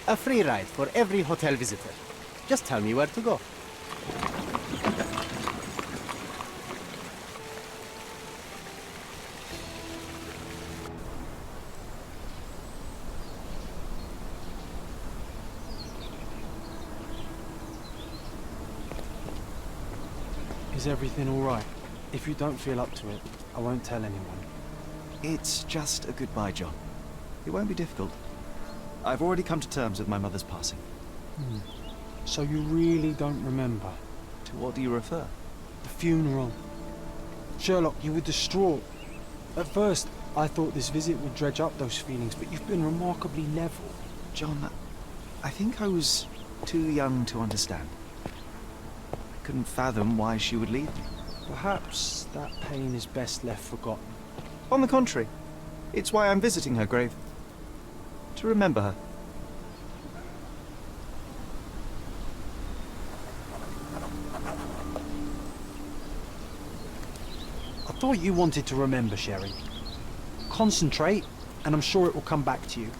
A free ride for every hotel visitor. Just tell me where to go. Is everything all right? If you don't feel up to it, I won't tell anyone. It's just a goodbye, John. It won't be difficult. I've already come to terms with my mother's passing. So you really don't remember? To what do you refer? The funeral. Sherlock, you were distraught. At first, I thought this visit would dredge up those feelings, but you've been remarkably level. John, I think I was too young to understand. I couldn't fathom why she would leave me. Perhaps that pain is best left forgotten. On the contrary, it's why I'm visiting her grave. To remember her. I thought you wanted to remember, Sherry. Concentrate, and I'm sure it will come back to you.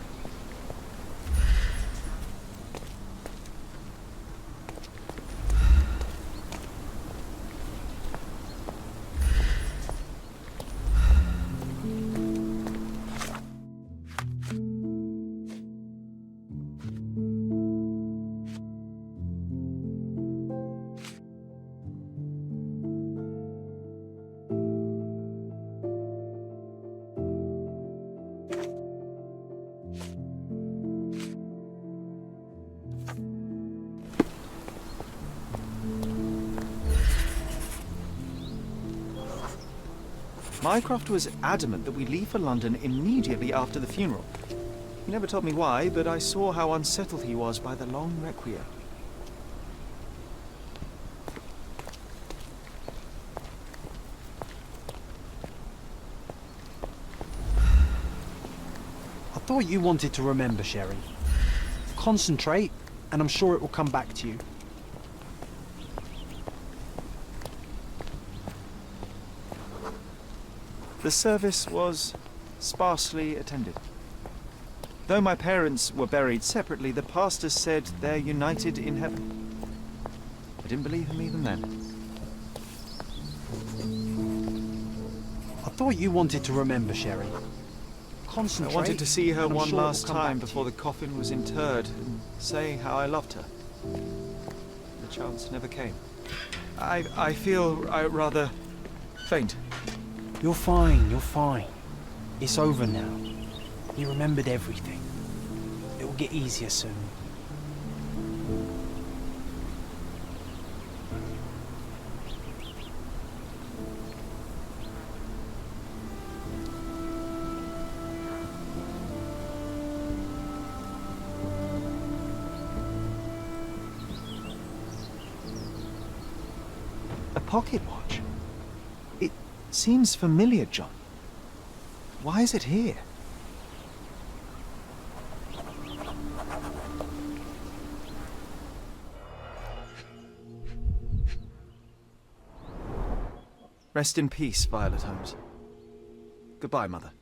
Mycroft was adamant that we leave for London immediately after the funeral. He never told me why, but I saw how unsettled he was by the long requiem. I thought you wanted to remember, Sherry. Concentrate, and I'm sure it will come back to you. The service was sparsely attended. Though my parents were buried separately, the pastor said they're united in heaven. I didn't believe him even then. I thought you wanted to remember, Sherry. Concentrate. I wanted to see her and I'm one sure it will last come time back to before you. the coffin was interred and say how I loved her. The chance never came. I feel rather faint. You're fine, you're fine. It's over now. You remembered everything. It will get easier soon. A pocket watch? It seems familiar, John. Why is it here? Rest in peace, Violet Holmes. Goodbye, Mother.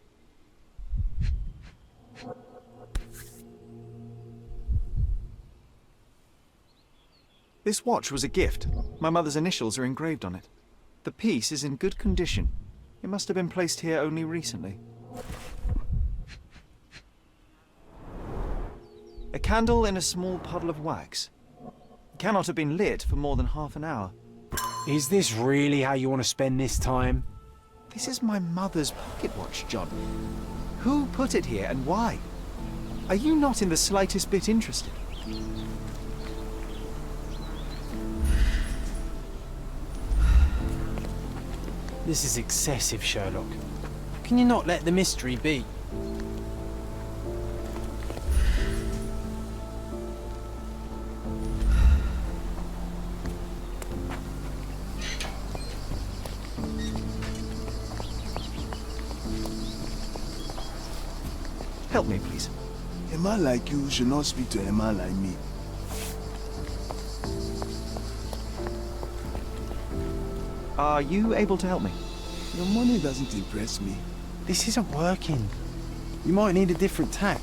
This watch was a gift. My mother's initials are engraved on it. The piece is in good condition. It must have been placed here only recently. A candle in a small puddle of wax. It cannot have been lit for more than half an hour. Is this really how you want to spend this time? This is my mother's pocket watch, John. Who put it here and why? Are you not in the slightest bit interested? This is excessive, Sherlock. Can you not let the mystery be? Help me, please. A man like you should not speak to a man like me. Are you able to help me? Your money doesn't impress me. This isn't working. You might need a different tack.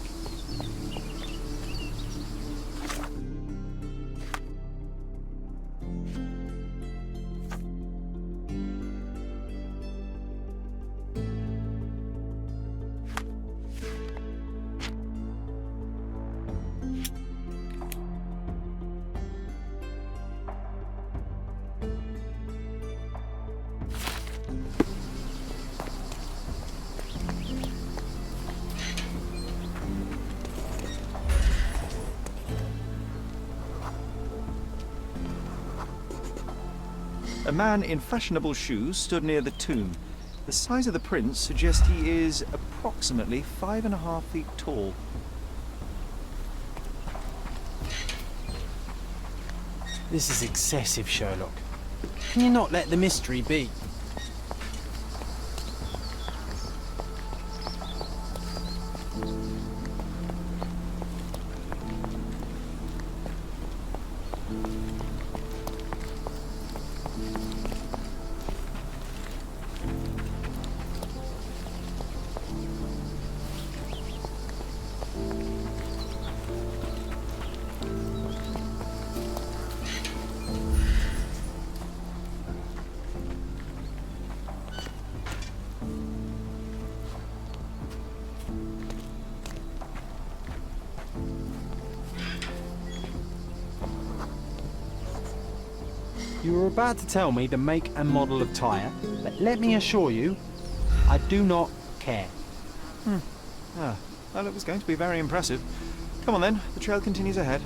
A man in fashionable shoes stood near the tomb. The size of the prints suggests he is approximately 5.5 feet tall. This is excessive, Sherlock. Can you not let the mystery be? You were about to tell me the make and model of tyre, but let me assure you, I do not care. Well, it was going to be very impressive. Come on then, the trail continues ahead.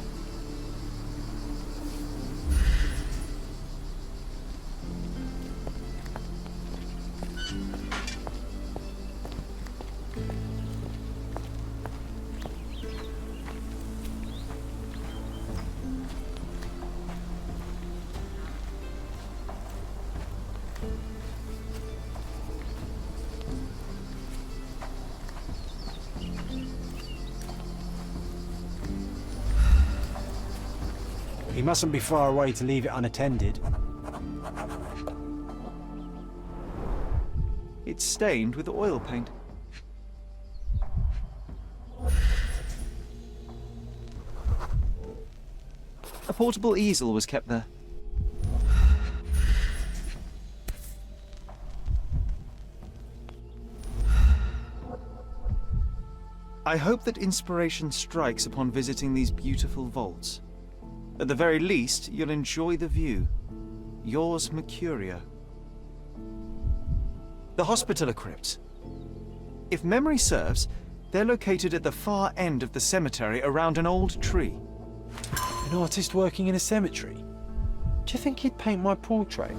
He mustn't be far away to leave it unattended. It's stained with oil paint. A portable easel was kept there. I hope that inspiration strikes upon visiting these beautiful vaults. At the very least, you'll enjoy the view. Yours, Mercurio. The Hospitaller Crypts. If memory serves, they're located at the far end of the cemetery around an old tree. An artist working in a cemetery? Do you think he'd paint my portrait?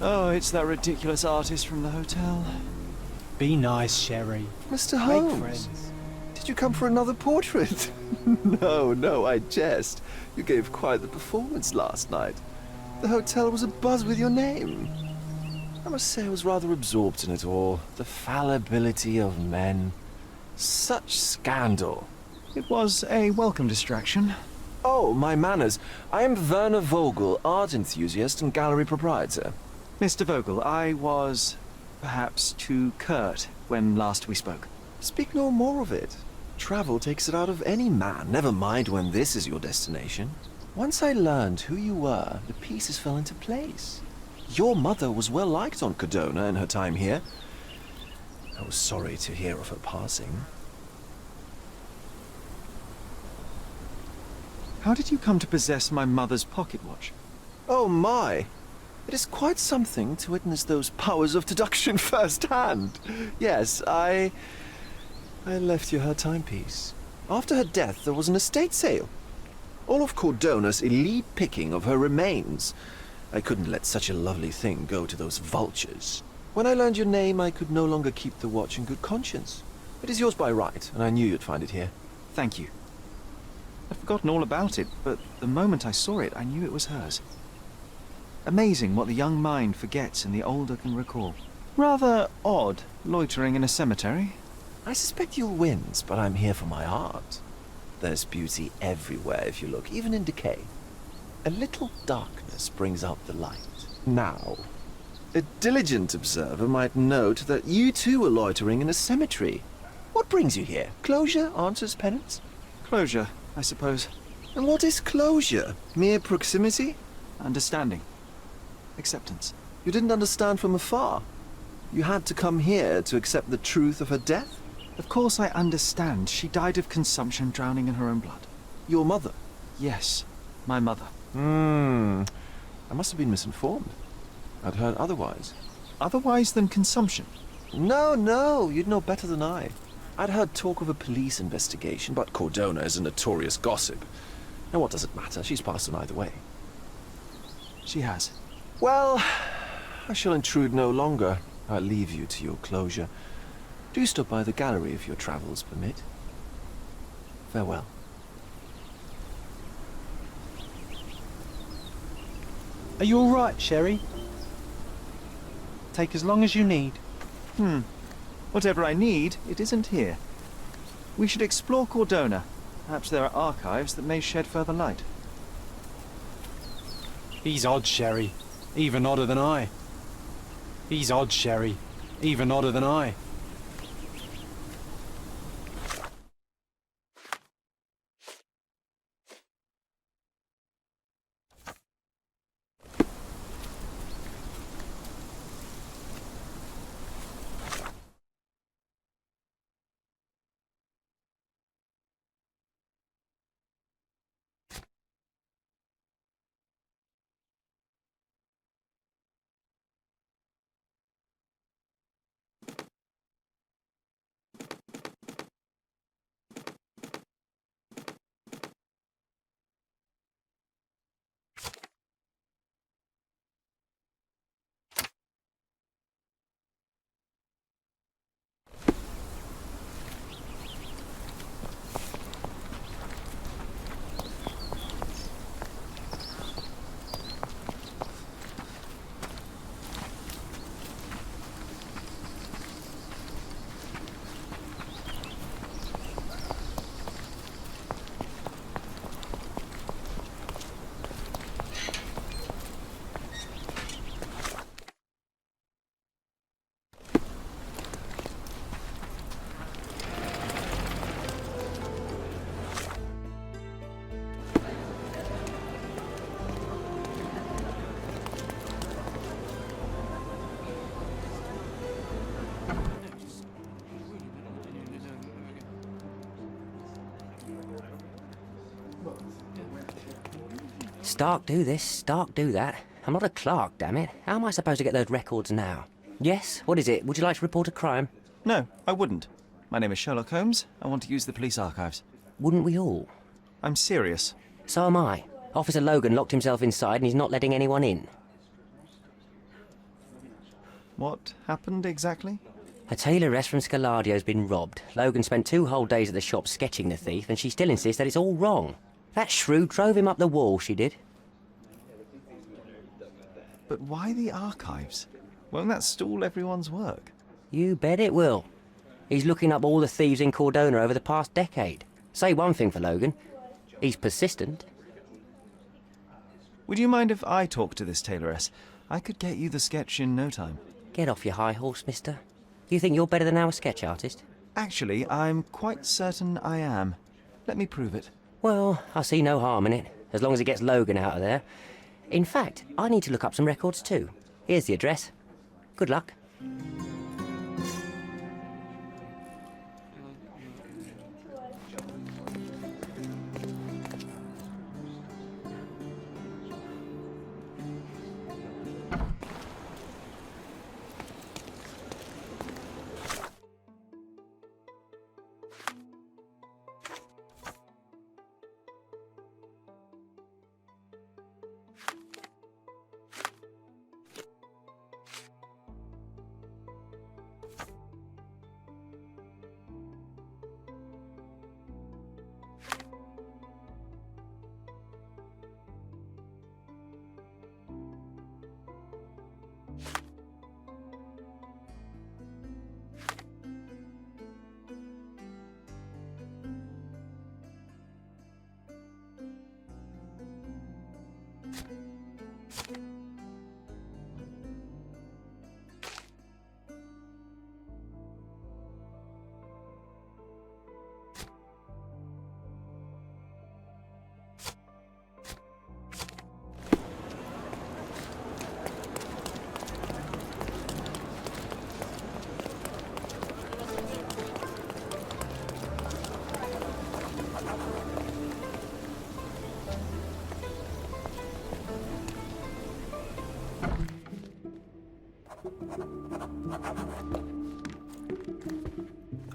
Oh, it's that ridiculous artist from the hotel. Be nice, Sherry. Mr. Make Holmes, friends. did you come for another portrait? No, I jest. You gave quite the performance last night. The hotel was abuzz with your name. I must say I was rather absorbed in it all. The fallibility of men. Such scandal. It was a welcome distraction. Oh, my manners. I am Werner Vogel, art enthusiast and gallery proprietor. Mr. Vogel, I was perhaps too curt when last we spoke. Speak no more of it. Travel takes it out of any man, never mind when this is your destination. Once I learned who you were, the pieces fell into place. Your mother was well liked on Cadona in her time here. I was sorry to hear of her passing. How did you come to possess my mother's pocket watch? Oh my! It is quite something to witness those powers of deduction firsthand. Yes, I left you her timepiece. After her death, there was an estate sale. All of Cordona's elite picking of her remains. I couldn't let such a lovely thing go to those vultures. When I learned your name, I could no longer keep the watch in good conscience. It is yours by right, and I knew you'd find it here. Thank you. I'd forgotten all about it, but the moment I saw it, I knew it was hers. Amazing what the young mind forgets and the older can recall. Rather odd, loitering in a cemetery. I suspect you'll win, but I'm here for my art. There's beauty everywhere if you look, even in decay. A little darkness brings out the light. Now, a diligent observer might note that you too were loitering in a cemetery. What brings you here? Closure answers penance? Closure, I suppose. And what is closure? Mere proximity? Understanding. Acceptance. You didn't understand from afar. You had to come here to accept the truth of her death? Of course I understand. She died of consumption, drowning in her own blood. Your mother? Yes, my mother. I must have been misinformed. I'd heard otherwise. Otherwise than consumption? No, you'd know better than I. I'd heard talk of a police investigation, but Cordona is a notorious gossip. And what does it matter? She's passed on either way. She has. Well, I shall intrude no longer. I'll leave you to your closure. Do stop by the gallery if your travels permit. Farewell. Are you all right, Sherry? Take as long as you need. Whatever I need, it isn't here. We should explore Cordona. Perhaps there are archives that may shed further light. He's odd, Sherry. Even odder than I. He's odd, Sherry. Even odder than I. Stark do this, Stark do that. I'm not a clerk, damn it. How am I supposed to get those records now? Yes? What is it? Would you like to report a crime? No, I wouldn't. My name is Sherlock Holmes. I want to use the police archives. Wouldn't we all? I'm serious. So am I. Officer Logan locked himself inside and he's not letting anyone in. What happened exactly? A tailoress from Scaladio's been robbed. Logan spent 2 whole days at the shop sketching the thief and she still insists that it's all wrong. That shrew drove him up the wall, she did. But why the archives? Won't that stall everyone's work? You bet it will. He's looking up all the thieves in Cordona over the past decade. Say one thing for Logan. He's persistent. Would you mind if I talk to this tailoress? I could get you the sketch in no time. Get off your high horse, mister. You think you're better than our sketch artist? Actually, I'm quite certain I am. Let me prove it. Well, I see no harm in it, as long as it gets Logan out of there. In fact, I need to look up some records too. Here's the address. Good luck.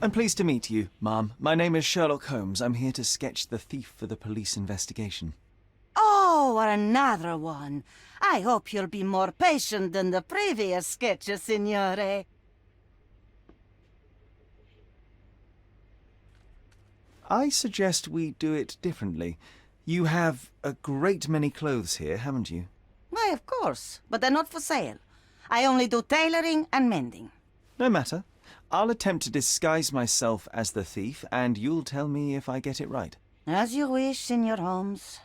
I'm pleased to meet you, ma'am. My name is Sherlock Holmes. I'm here to sketch the thief for the police investigation. Oh, another one. I hope you'll be more patient than the previous sketches, signore. I suggest we do it differently. You have a great many clothes here, haven't you? Why, of course, but they're not for sale. I only do tailoring and mending. No matter. I'll attempt to disguise myself as the thief, and you'll tell me if I get it right. As you wish, Signor Holmes.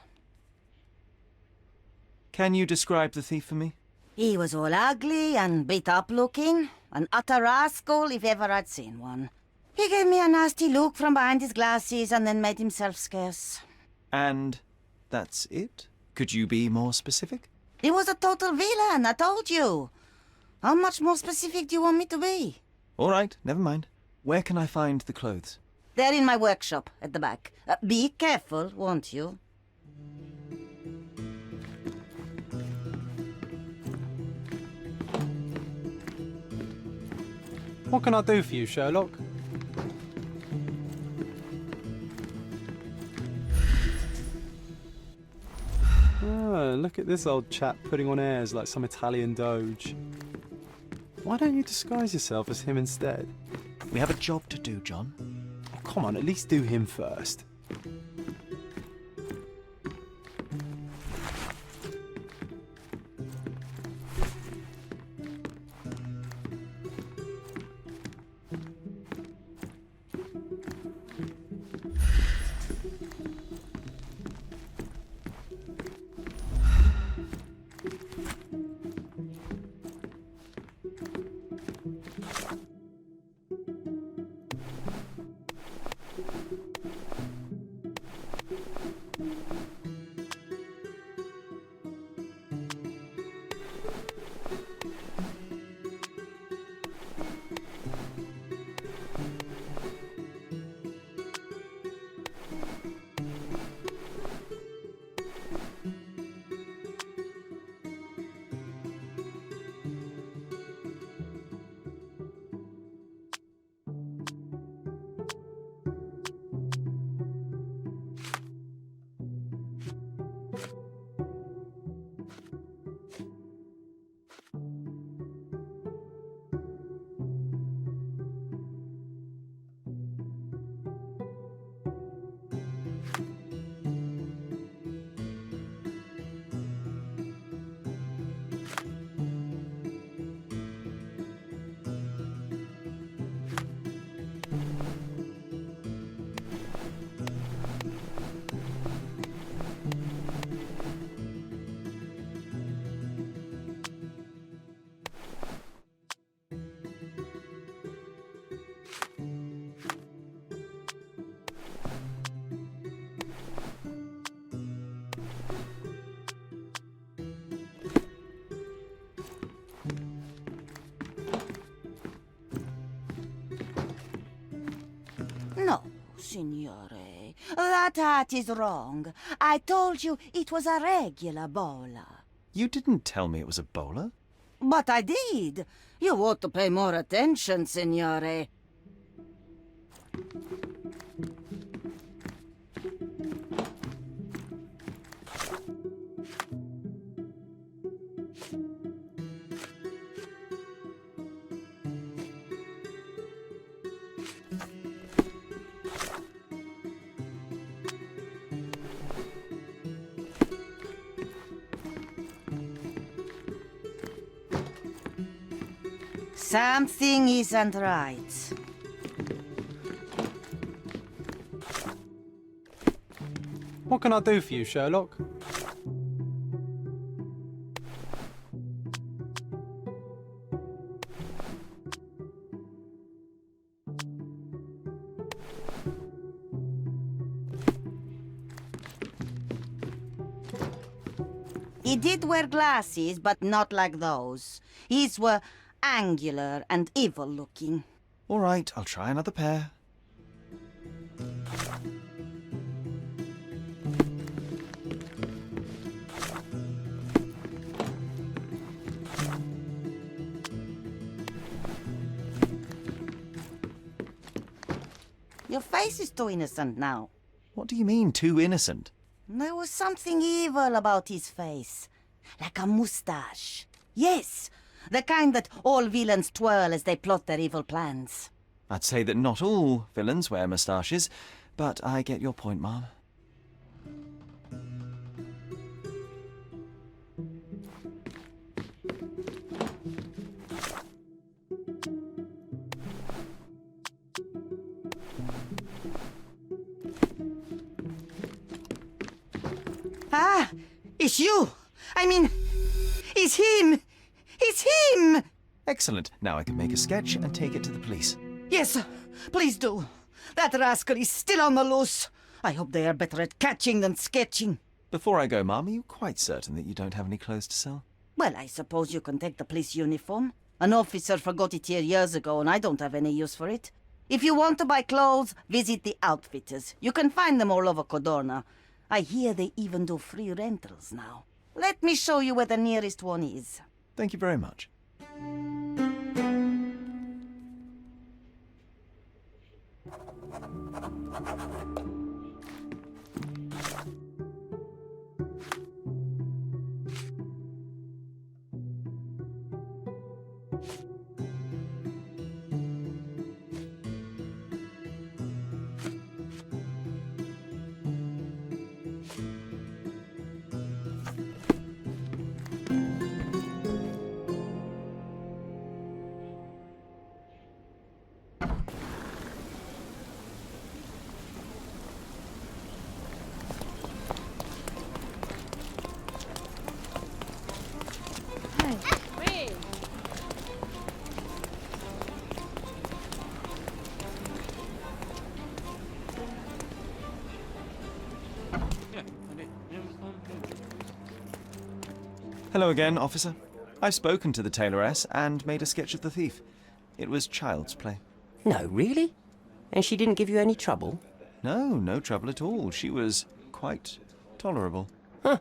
Can you describe the thief for me? He was all ugly and beat-up looking. An utter rascal if ever I'd seen one. He gave me a nasty look from behind his glasses and then made himself scarce. And that's it? Could you be more specific? He was a total villain, I told you. How much more specific do you want me to be? All right, never mind. Where can I find the clothes? They're in my workshop at the back. Be careful, won't you? What can I do for you, Sherlock? Ah, look at this old chap putting on airs like some Italian doge. Why don't you disguise yourself as him instead? We have a job to do, John. Oh, come on, at least do him first. No, signore. That hat is wrong. I told you it was a regular bowler. You didn't tell me it was a bowler. But I did. You ought to pay more attention, signore. Something isn't right. What can I do for you, Sherlock? He did wear glasses, but not like those. His were angular and evil-looking. All right, I'll try another pair. Your face is too innocent now. What do you mean, too innocent? There was something evil about his face. Like a moustache. Yes, the kind that all villains twirl as they plot their evil plans. I'd say that not all villains wear moustaches, but I get your point, Mom. Ah, it's you! I mean, it's him! It's him! Excellent. Now I can make a sketch and take it to the police. Yes, please do. That rascal is still on the loose. I hope they are better at catching than sketching. Before I go, Mom, are you quite certain that you don't have any clothes to sell? Well, I suppose you can take the police uniform. An officer forgot it here years ago, and I don't have any use for it. If you want to buy clothes, visit the outfitters. You can find them all over Codorna. I hear they even do free rentals now. Let me show you where the nearest one is. Thank you very much. Hello again, officer. I've spoken to the tailoress and made a sketch of the thief. It was child's play. No, really? And she didn't give you any trouble? No trouble at all. She was quite tolerable. Huh.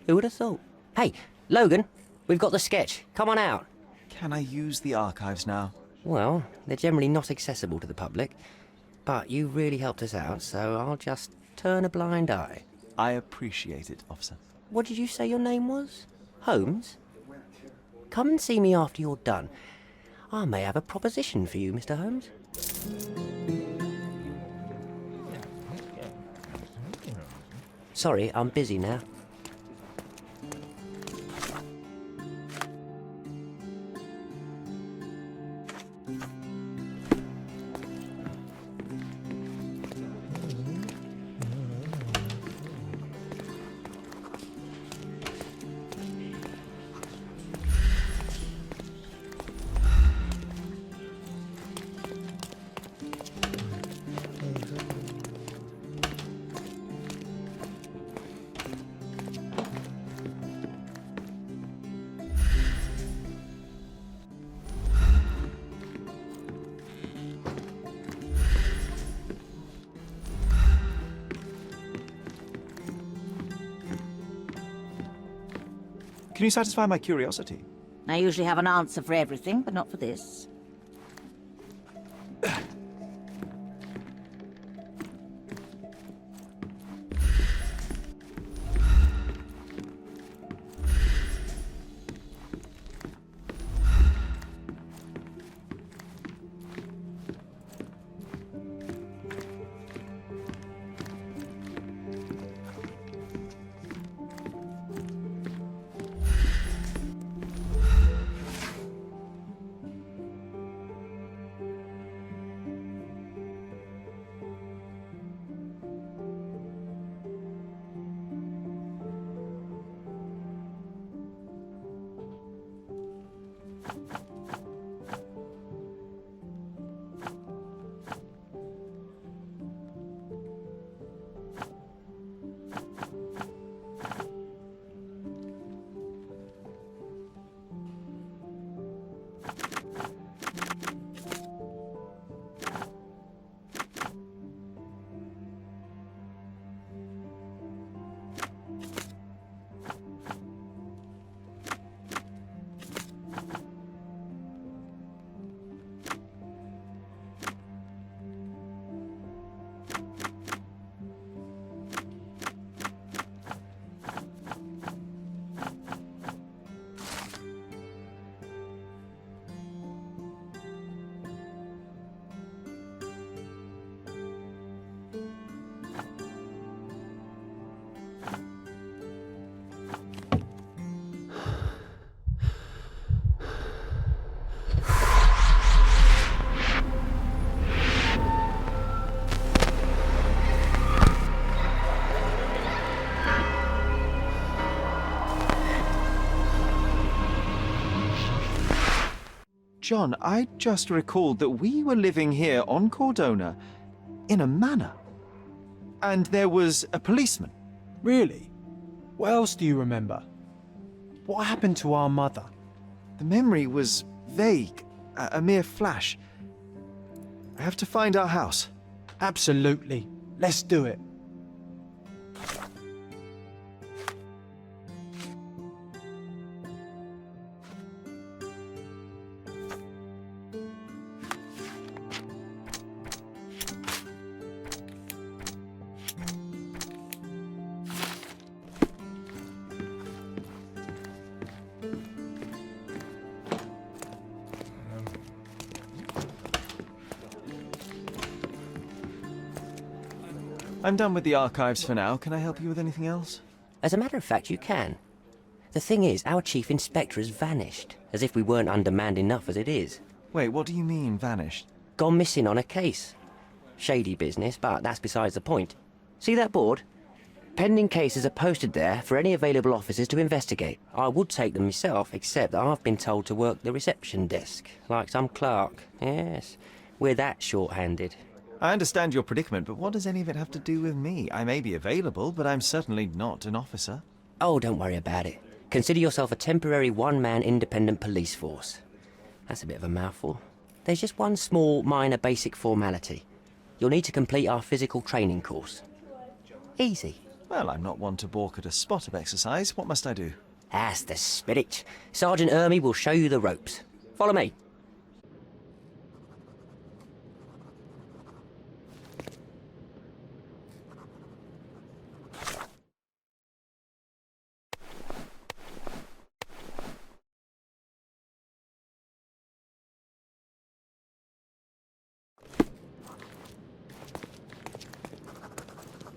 Who would have thought? Hey, Logan, we've got the sketch. Come on out. Can I use the archives now? Well, they're generally not accessible to the public, but you really helped us out, so I'll just turn a blind eye. I appreciate it, officer. What did you say your name was? Holmes? Come and see me after you're done. I may have a proposition for you, Mr. Holmes. Sorry, I'm busy now. Can you satisfy my curiosity? I usually have an answer for everything, but not for this. John, I just recalled that we were living here on Cordona in a manor. And there was a policeman. Really? What else do you remember? What happened to our mother? The memory was vague, a mere flash. I have to find our house. Absolutely. Let's do it. I'm done with the archives for now. Can I help you with anything else? As a matter of fact, you can. The thing is, our chief inspector has vanished, as if we weren't undermanned enough as it is. Wait, what do you mean, vanished? Gone missing on a case. Shady business, but that's besides the point. See that board? Pending cases are posted there for any available officers to investigate. I would take them myself, except that I've been told to work the reception desk, like some clerk. Yes, we're that short-handed. I understand your predicament, but what does any of it have to do with me? I may be available, but I'm certainly not an officer. Oh, don't worry about it. Consider yourself a temporary one-man independent police force. That's a bit of a mouthful. There's just one small, minor basic formality. You'll need to complete our physical training course. Easy. Well, I'm not one to balk at a spot of exercise. What must I do? That's the spirit. Sergeant Ermy will show you the ropes. Follow me.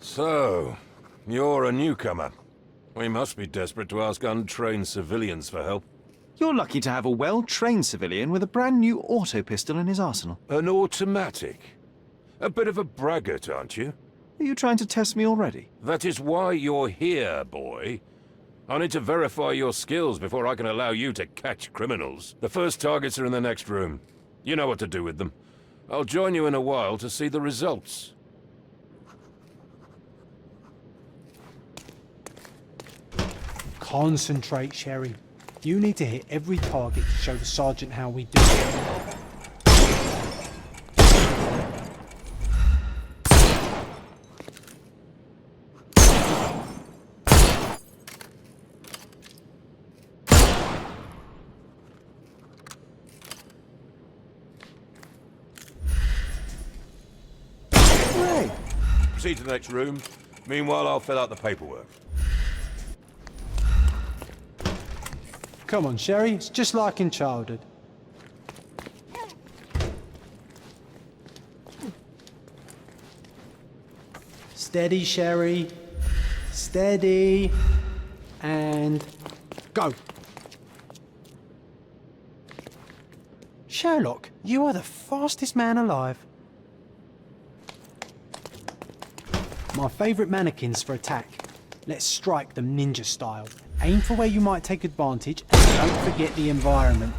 So, you're a newcomer. We must be desperate to ask untrained civilians for help. You're lucky to have a well-trained civilian with a brand new auto pistol in his arsenal. An automatic? A bit of a braggart, aren't you? Are you trying to test me already? That is why you're here, boy. I need to verify your skills before I can allow you to catch criminals. The first targets are in the next room. You know what to do with them. I'll join you in a while to see the results. Concentrate, Sherry. You need to hit every target to show the sergeant how we do it. Hooray! Proceed to the next room. Meanwhile, I'll fill out the paperwork. Come on, Sherry. It's just like in childhood. Steady, Sherry. Steady. And go. Sherlock, you are the fastest man alive. My favourite mannequins for attack. Let's strike them ninja style. Aim for where you might take advantage, and don't forget the environment.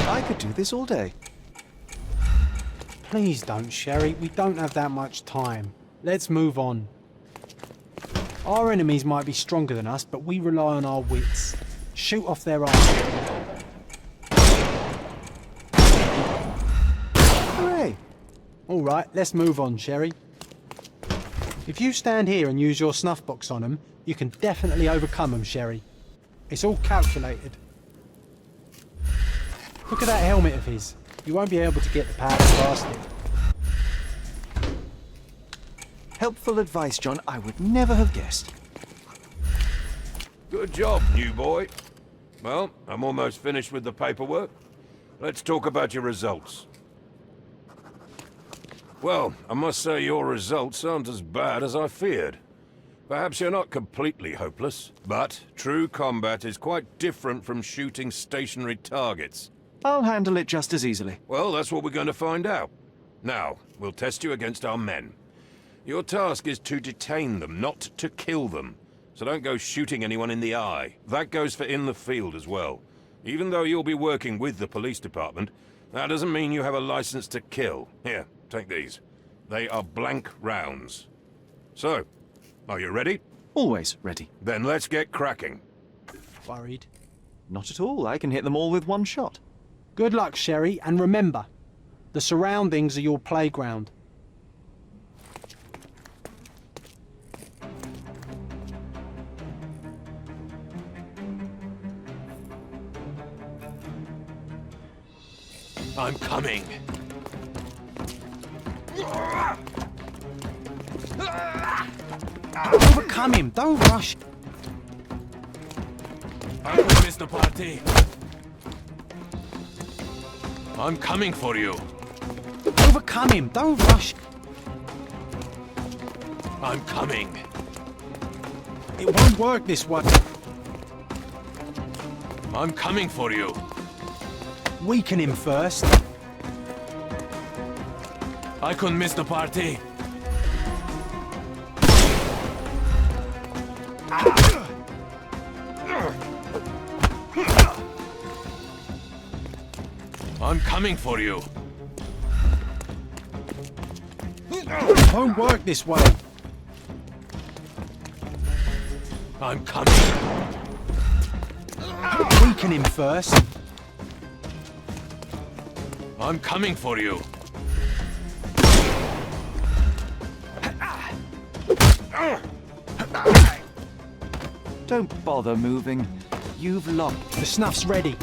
I could do this all day. Please don't, Sherry. We don't have that much time. Let's move on. Our enemies might be stronger than us, but we rely on our wits. Shoot off their arms. Hooray! All right, let's move on, Sherry. If you stand here and use your snuff box on them, you can definitely overcome them, Sherry. It's all calculated. Look at that helmet of his. You won't be able to get the powder past it. Helpful advice, John. I would never have guessed. Good job, new boy. Well, I'm almost finished with the paperwork. Let's talk about your results. Well, I must say your results aren't as bad as I feared. Perhaps you're not completely hopeless, but true combat is quite different from shooting stationary targets. I'll handle it just as easily. Well, that's what we're going to find out. Now, we'll test you against our men. Your task is to detain them, not to kill them. So don't go shooting anyone in the eye. That goes for in the field as well. Even though you'll be working with the police department, that doesn't mean you have a license to kill. Here, take these. They are blank rounds. So, are you ready? Always ready. Then let's get cracking. Worried? Not at all. I can hit them all with one shot. Good luck, Sherry, and remember, the surroundings are your playground. I'm coming. Overcome him, don't rush. I will miss the party. I'm coming for you. Overcome him, don't rush. I'm coming. It won't work this way. I'm coming for you. Weaken him first. I couldn't miss the party. I'm coming for you. It won't work this way. I'm coming. Weaken him first. I'm coming for you. Don't bother moving. You've locked. The snuff's ready.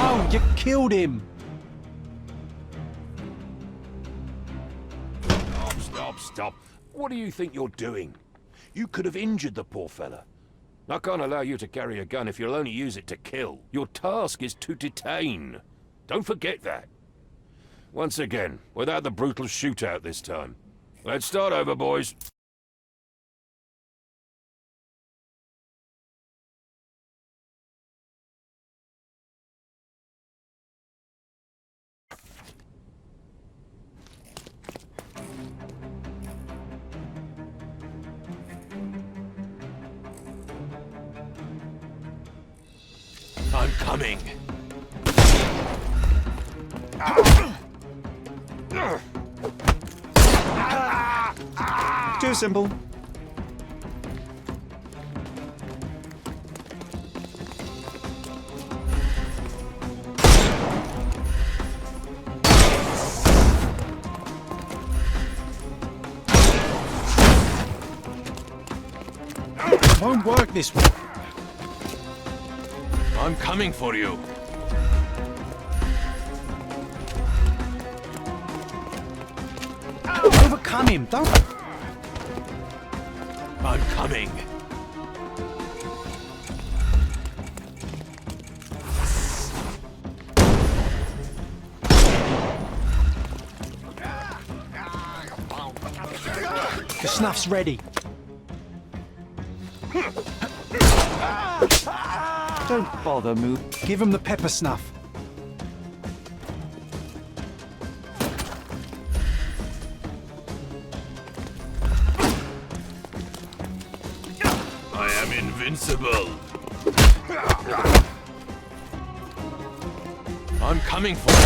Oh, you killed him. Stop. What do you think you're doing? You could have injured the poor fella. I can't allow you to carry a gun if you'll only use it to kill. Your task is to detain. Don't forget that. Once again, without the brutal shootout this time. Let's start over, boys. I'm coming. Too simple. It won't work this way. I'm coming for you. Overcome him, don't... I'm coming. The snuff's ready. Don't bother move. Give him the pepper snuff. I am invincible. I'm coming for you.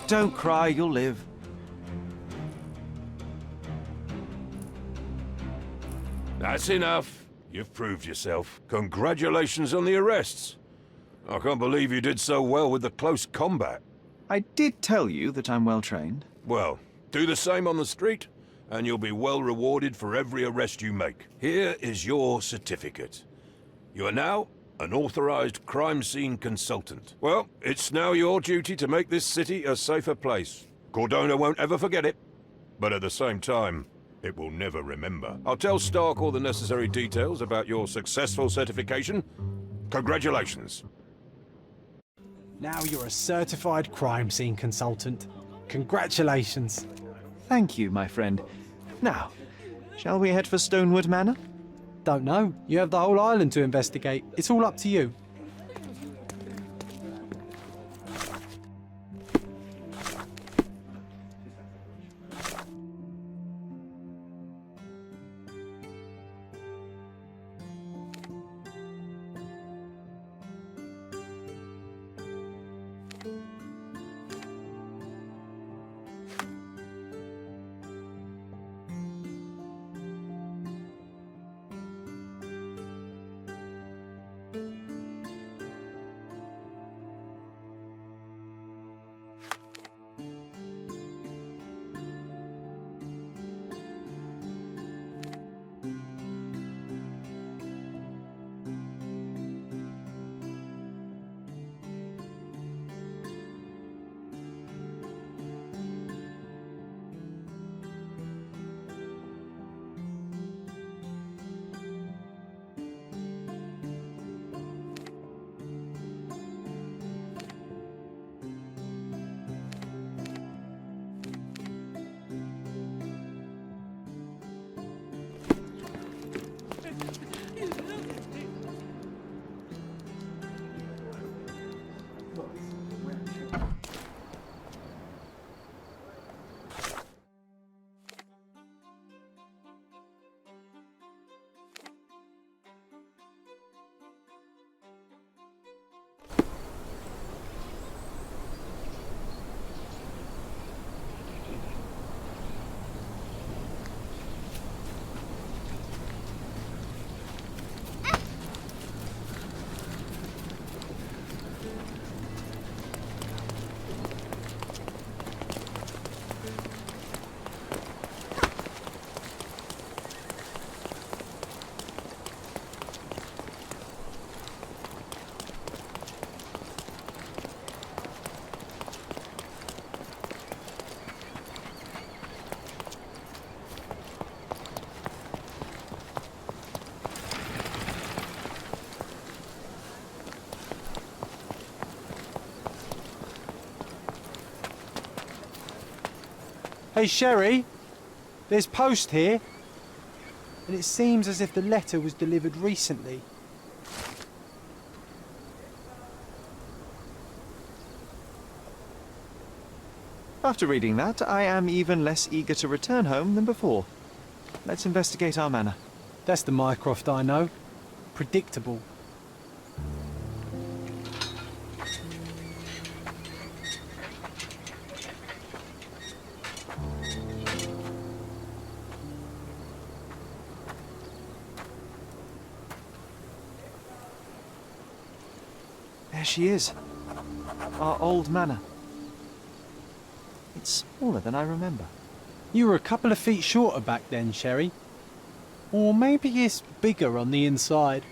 Don't cry, you'll live. That's enough. You've proved yourself. Congratulations on the arrests. I can't believe you did so well with the close combat. I did tell you that I'm well trained. Well, do the same on the street, and you'll be well rewarded for every arrest you make. Here is your certificate. You are now an authorized crime scene consultant. Well, it's now your duty to make this city a safer place. Cordona won't ever forget it. But at the same time, it will never remember. I'll tell Stark all the necessary details about your successful certification. Congratulations. Now you're a certified crime scene consultant. Congratulations. Thank you, my friend. Now, shall we head for Stonewood Manor? Don't know. You have the whole island to investigate. It's all up to you. Hey, Sherry. There's post here. And it seems as if the letter was delivered recently. After reading that, I am even less eager to return home than before. Let's investigate our manor. That's the Mycroft I know. Predictable. There she is. Our old manor. It's smaller than I remember. You were a couple of feet shorter back then, Sherry. Or maybe it's bigger on the inside.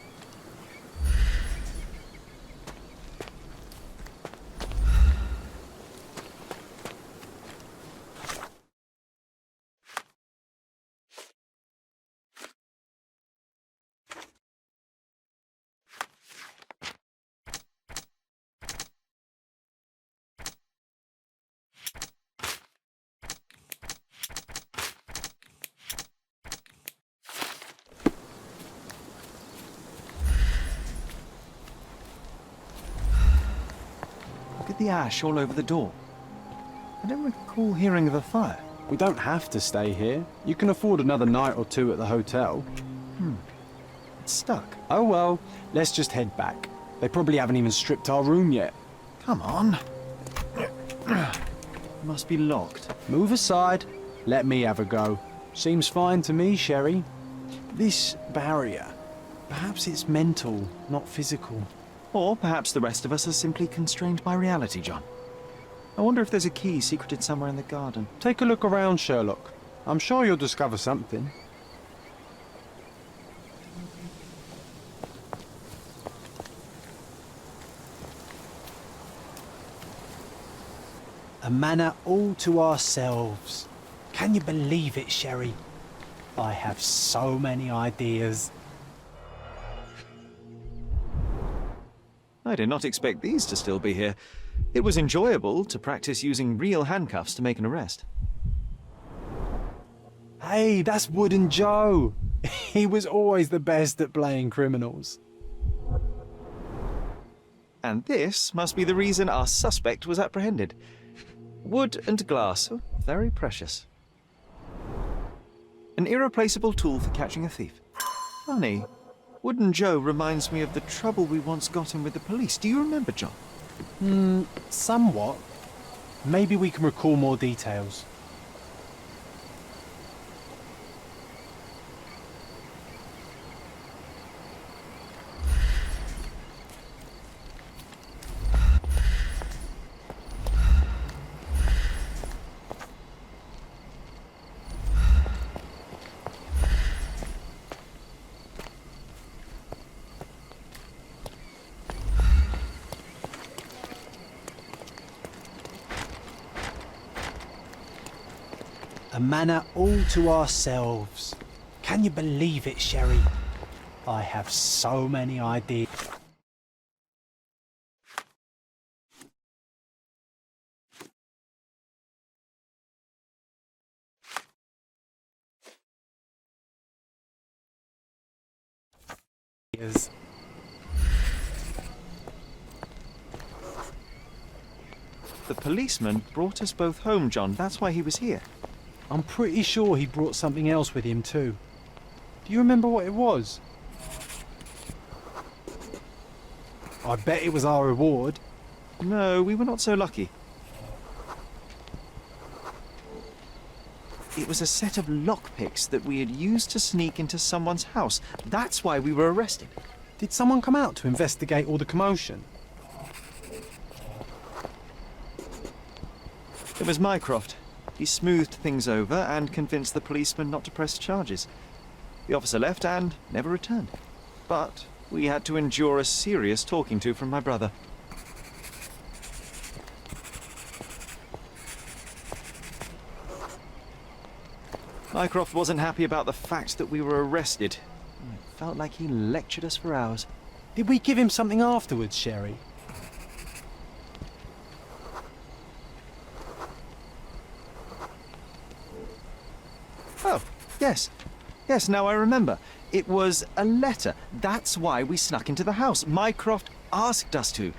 Look at the ash all over the door. I don't recall hearing of a fire. We don't have to stay here. You can afford another night or two at the hotel. It's stuck. Oh well, let's just head back. They probably haven't even stripped our room yet. Come on. Must be locked. Move aside. Let me have a go. Seems fine to me, Sherry. This barrier. Perhaps it's mental, not physical. Or perhaps the rest of us are simply constrained by reality, John. I wonder if there's a key secreted somewhere in the garden. Take a look around, Sherlock. I'm sure you'll discover something. A manor all to ourselves. Can you believe it, Sherry? I have so many ideas. I did not expect these to still be here. It was enjoyable to practice using real handcuffs to make an arrest. Hey, that's Wooden Joe. He was always the best at playing criminals. And this must be the reason our suspect was apprehended. Wood and glass, oh, very precious. An irreplaceable tool for catching a thief. Funny, Wooden Joe reminds me of the trouble we once got in with the police. Do you remember, John? Somewhat. Maybe we can recall more details. A manor all to ourselves. Can you believe it, Sherry? I have so many ideas. The policeman brought us both home, John. That's why he was here. I'm pretty sure he brought something else with him too. Do you remember what it was? I bet it was our reward. No, we were not so lucky. It was a set of lockpicks that we had used to sneak into someone's house. That's why we were arrested. Did someone come out to investigate all the commotion? It was Mycroft. He smoothed things over and convinced the policeman not to press charges. The officer left and never returned. But we had to endure a serious talking to from my brother. Mycroft wasn't happy about the fact that we were arrested. It felt like he lectured us for hours. Did we give him something afterwards, Sherry? Oh, yes. Yes, now I remember. It was a letter. That's why we snuck into the house. Mycroft asked us to.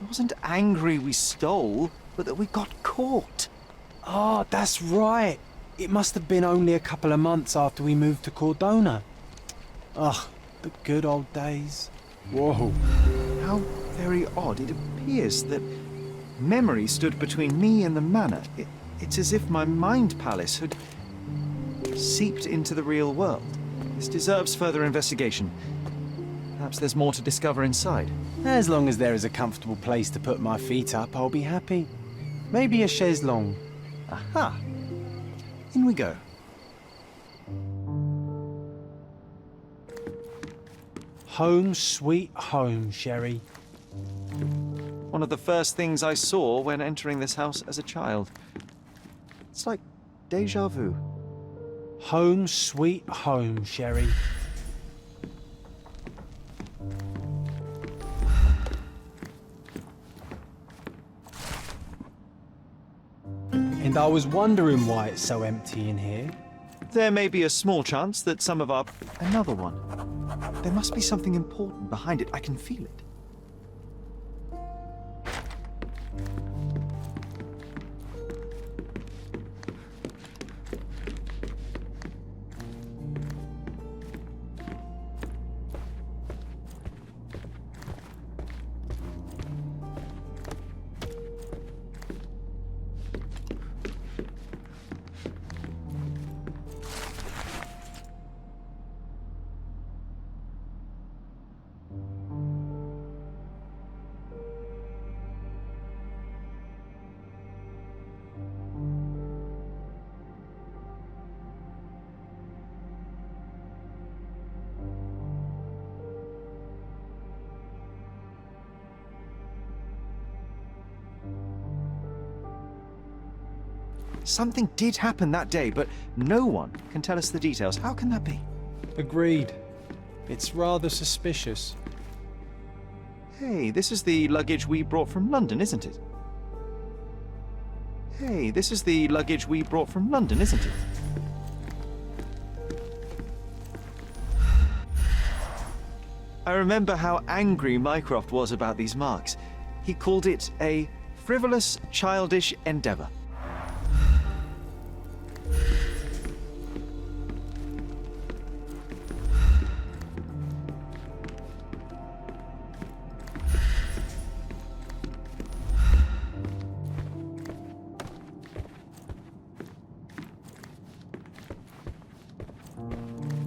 He wasn't angry we stole, but that we got caught. Ah, that's right. It must have been only a couple of months after we moved to Cordona. Ugh, the good old days. Whoa. How very odd. It appears that memory stood between me and the manor. It's as if my mind palace had seeped into the real world. This deserves further investigation. Perhaps there's more to discover inside. As long as there is a comfortable place to put my feet up, I'll be happy. Maybe a chaise longue. Aha! In we go. Home sweet home, Sherry. One of the first things I saw when entering this house as a child. It's like déjà vu. Home sweet home, Sherry. And I was wondering why it's so empty in here. There may be a small chance that some of our... Another one. There must be something important behind it. I can feel it. Something did happen that day, but no one can tell us the details. How can that be? Agreed. It's rather suspicious. Hey, this is the luggage we brought from London, isn't it? Hey, this is the luggage we brought from London, isn't it? I remember how angry Mycroft was about these marks. He called it a frivolous, childish endeavour.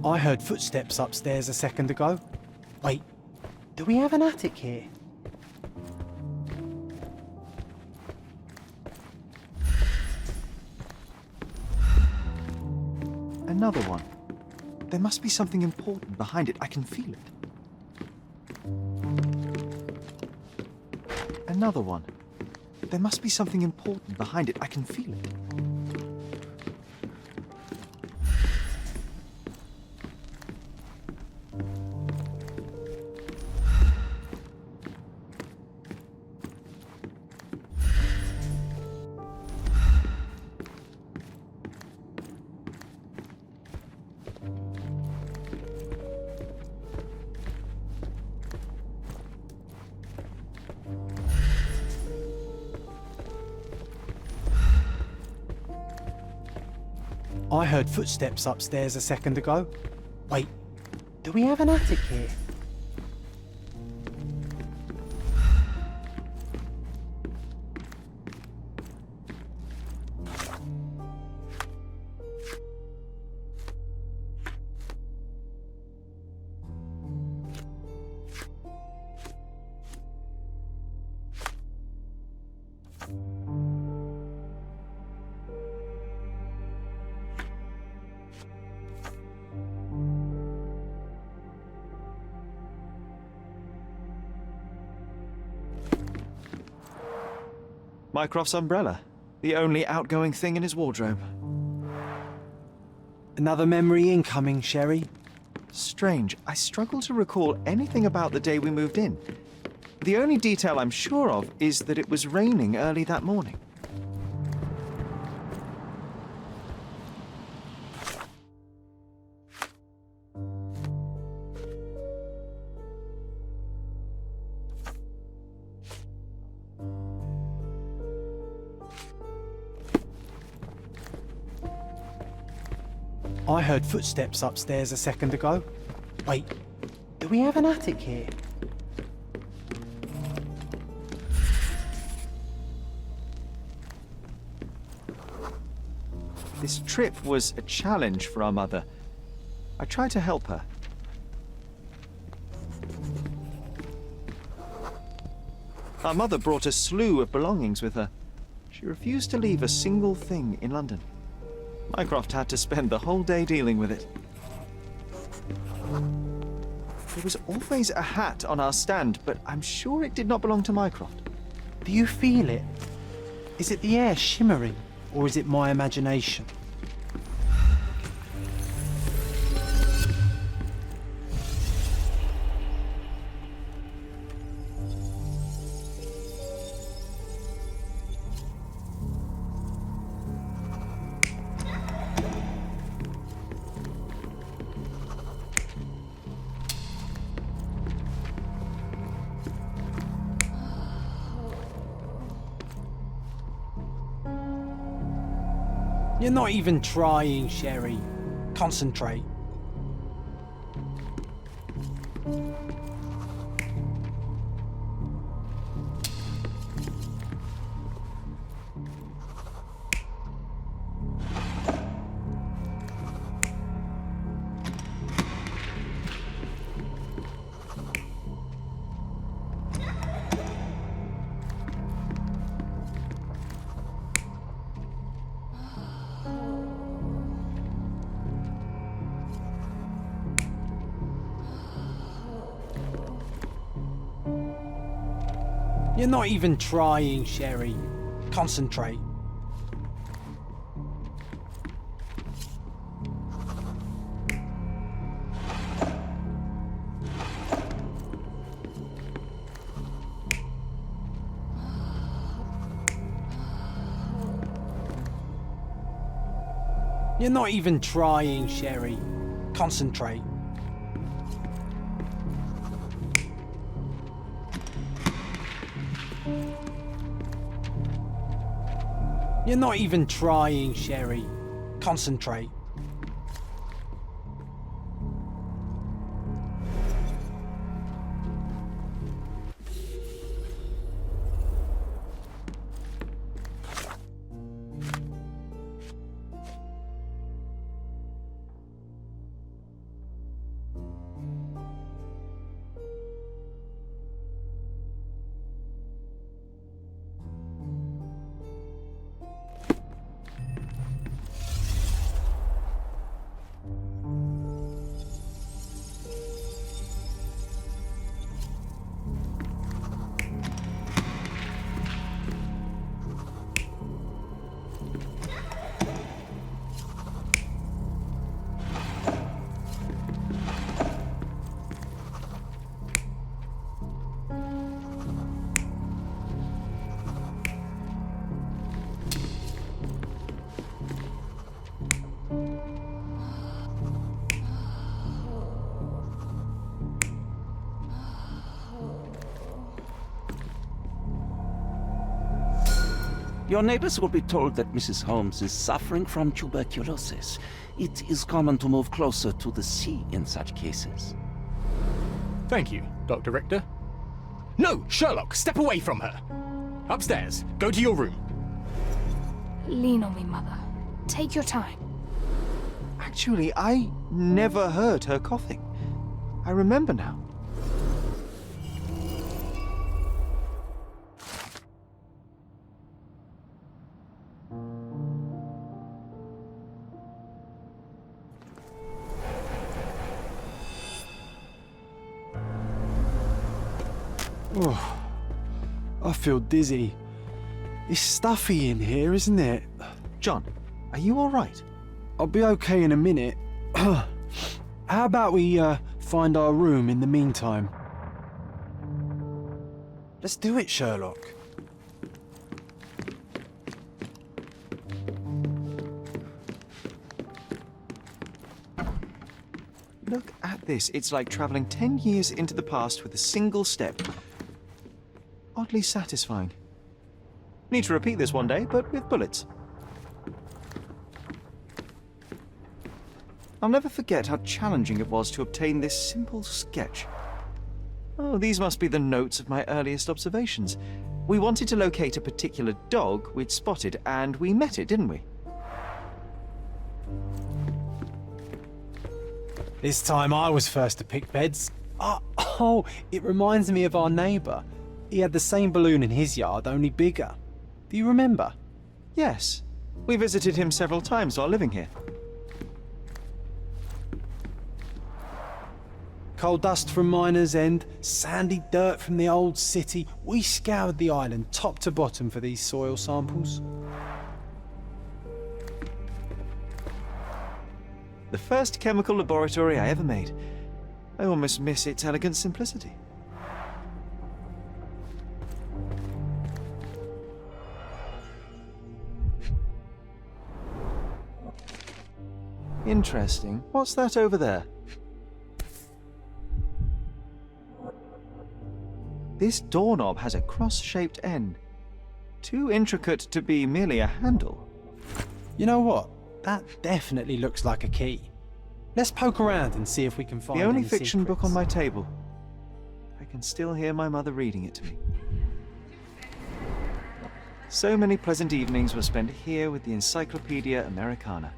I heard footsteps upstairs a second ago. Wait, do we have an attic here? Another one. There must be something important behind it. I can feel it. Another one. There must be something important behind it. I can feel it. I heard footsteps upstairs a second ago. Wait, do we have an attic here? Mycroft's umbrella. The only outgoing thing in his wardrobe. Another memory incoming, Sherry. Strange. I struggle to recall anything about the day we moved in. The only detail I'm sure of is that it was raining early that morning. I heard footsteps upstairs a second ago. Wait, do we have an attic here? This trip was a challenge for our mother. I tried to help her. Our mother brought a slew of belongings with her. She refused to leave a single thing in London. Mycroft had to spend the whole day dealing with it. There was always a hat on our stand, but I'm sure it did not belong to Mycroft. Do you feel it? Is it the air shimmering, or is it my imagination? You're not even trying, Sherry. Concentrate. You're not even trying, Sherry. Concentrate. You're not even trying, Sherry. Concentrate. You're not even trying, Sherry. Concentrate. Your neighbors will be told that Mrs. Holmes is suffering from tuberculosis. It is common to move closer to the sea in such cases. Thank you, Dr. Richter. No, Sherlock, step away from her. Upstairs, go to your room. Lean on me, Mother. Take your time. Actually, I never heard her coughing. I remember now. Oh, I feel dizzy. It's stuffy in here, isn't it? John, are you all right? I'll be okay in a minute. How about we find our room in the meantime? Let's do it, Sherlock. Look at this. It's like traveling 10 years into the past with a single step. Oddly satisfying. Need to repeat this one day, but with bullets. I'll never forget how challenging it was to obtain this simple sketch. Oh, these must be the notes of my earliest observations. We wanted to locate a particular dog we'd spotted, and we met it, didn't we? This time I was first to pick beds. Oh, it reminds me of our neighbour. He had the same balloon in his yard, only bigger. Do you remember? Yes. We visited him several times while living here. Coal dust from Miner's End, sandy dirt from the old city. We scoured the island top to bottom for these soil samples. The first chemical laboratory I ever made. I almost miss its elegant simplicity. Interesting. What's that over there? This doorknob has a cross-shaped end. Too intricate to be merely a handle. You know what? That definitely looks like a key. Let's poke around and see if we can find The only any fiction book on secrets. my table. I can still hear my mother reading it to me. So many pleasant evenings were spent here with the Encyclopedia Americana.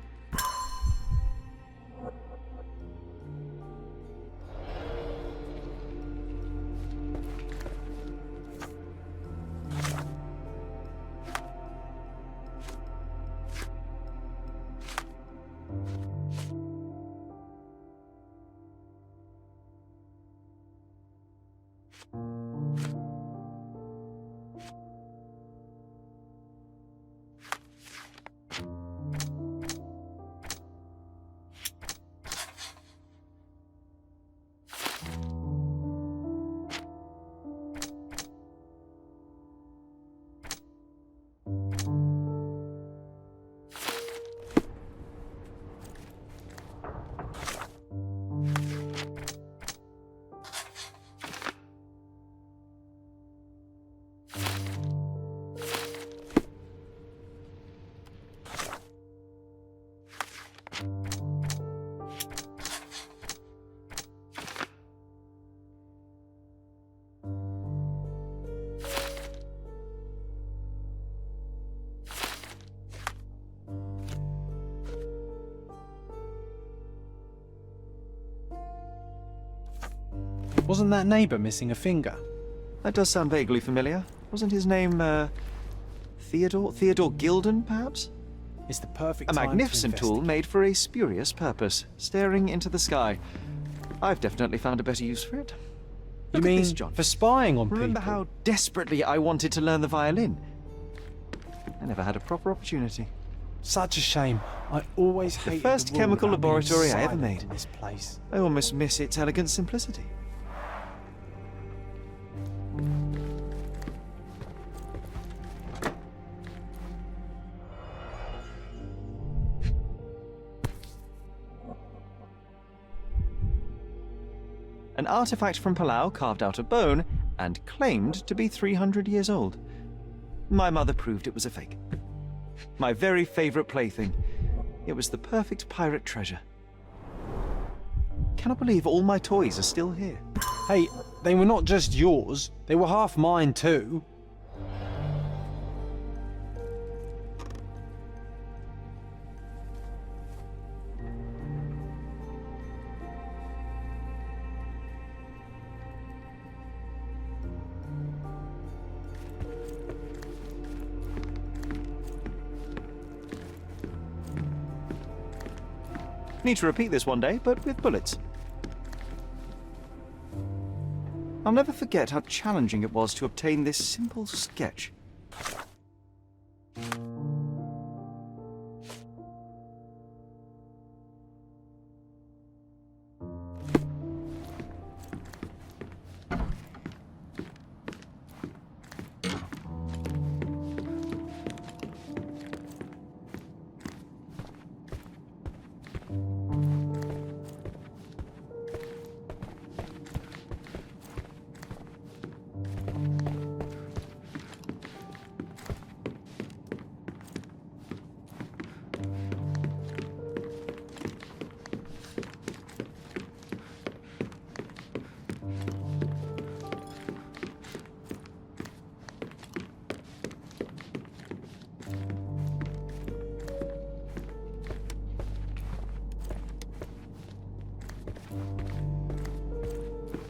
Wasn't that neighbour missing a finger? That does sound vaguely familiar. Wasn't his name, Theodore? Theodore Gilden, perhaps? It's the perfect A time to magnificent tool investigate. made for a spurious purpose, staring into the sky. I've definitely found a better use for it. You Look at mean this, John. for spying on Remember people? how desperately I wanted to learn the violin? I never had a proper opportunity. Such a shame. I always hated first the rule chemical about being laboratory I ever silent made. in this place. I almost miss its elegant simplicity. An artifact from Palau carved out of bone and claimed to be 300 years old. My mother proved it was a fake. My very favorite plaything. It was the perfect pirate treasure. Cannot believe all my toys are still here. Hey, they were not just yours, they were half mine too. Need to repeat this one day, but with bullets. I'll never forget how challenging it was to obtain this simple sketch.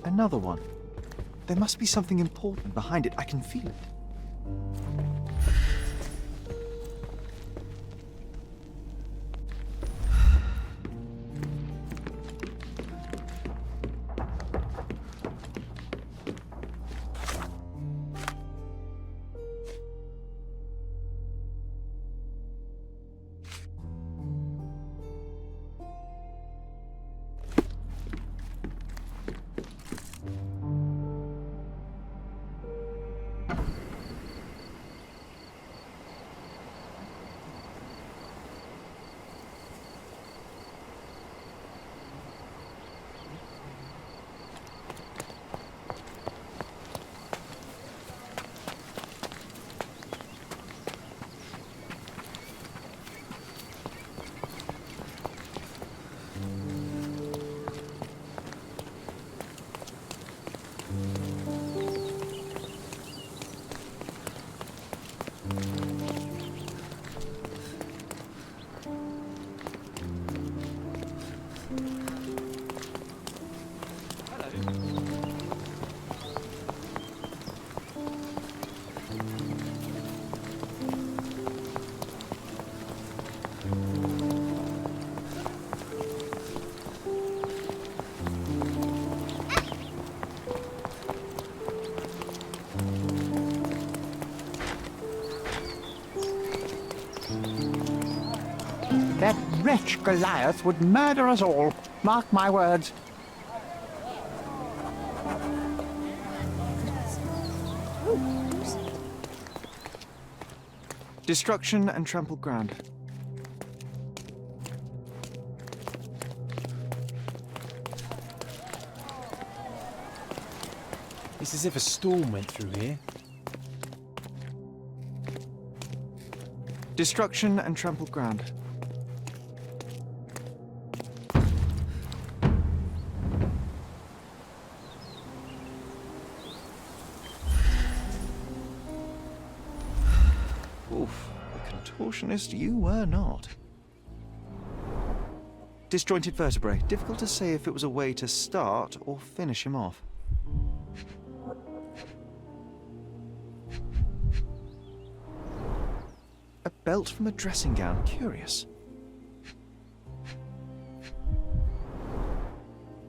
Another one. There must be something important behind it. I can feel it. That wretch Goliath would murder us all. Mark my words. Destruction and trampled ground. It's as if a storm went through here. Destruction and trampled ground. Oof, the contortionist you were not. Disjointed vertebrae. Difficult to say if it was a way to start or finish him off. A belt from a dressing gown. Curious.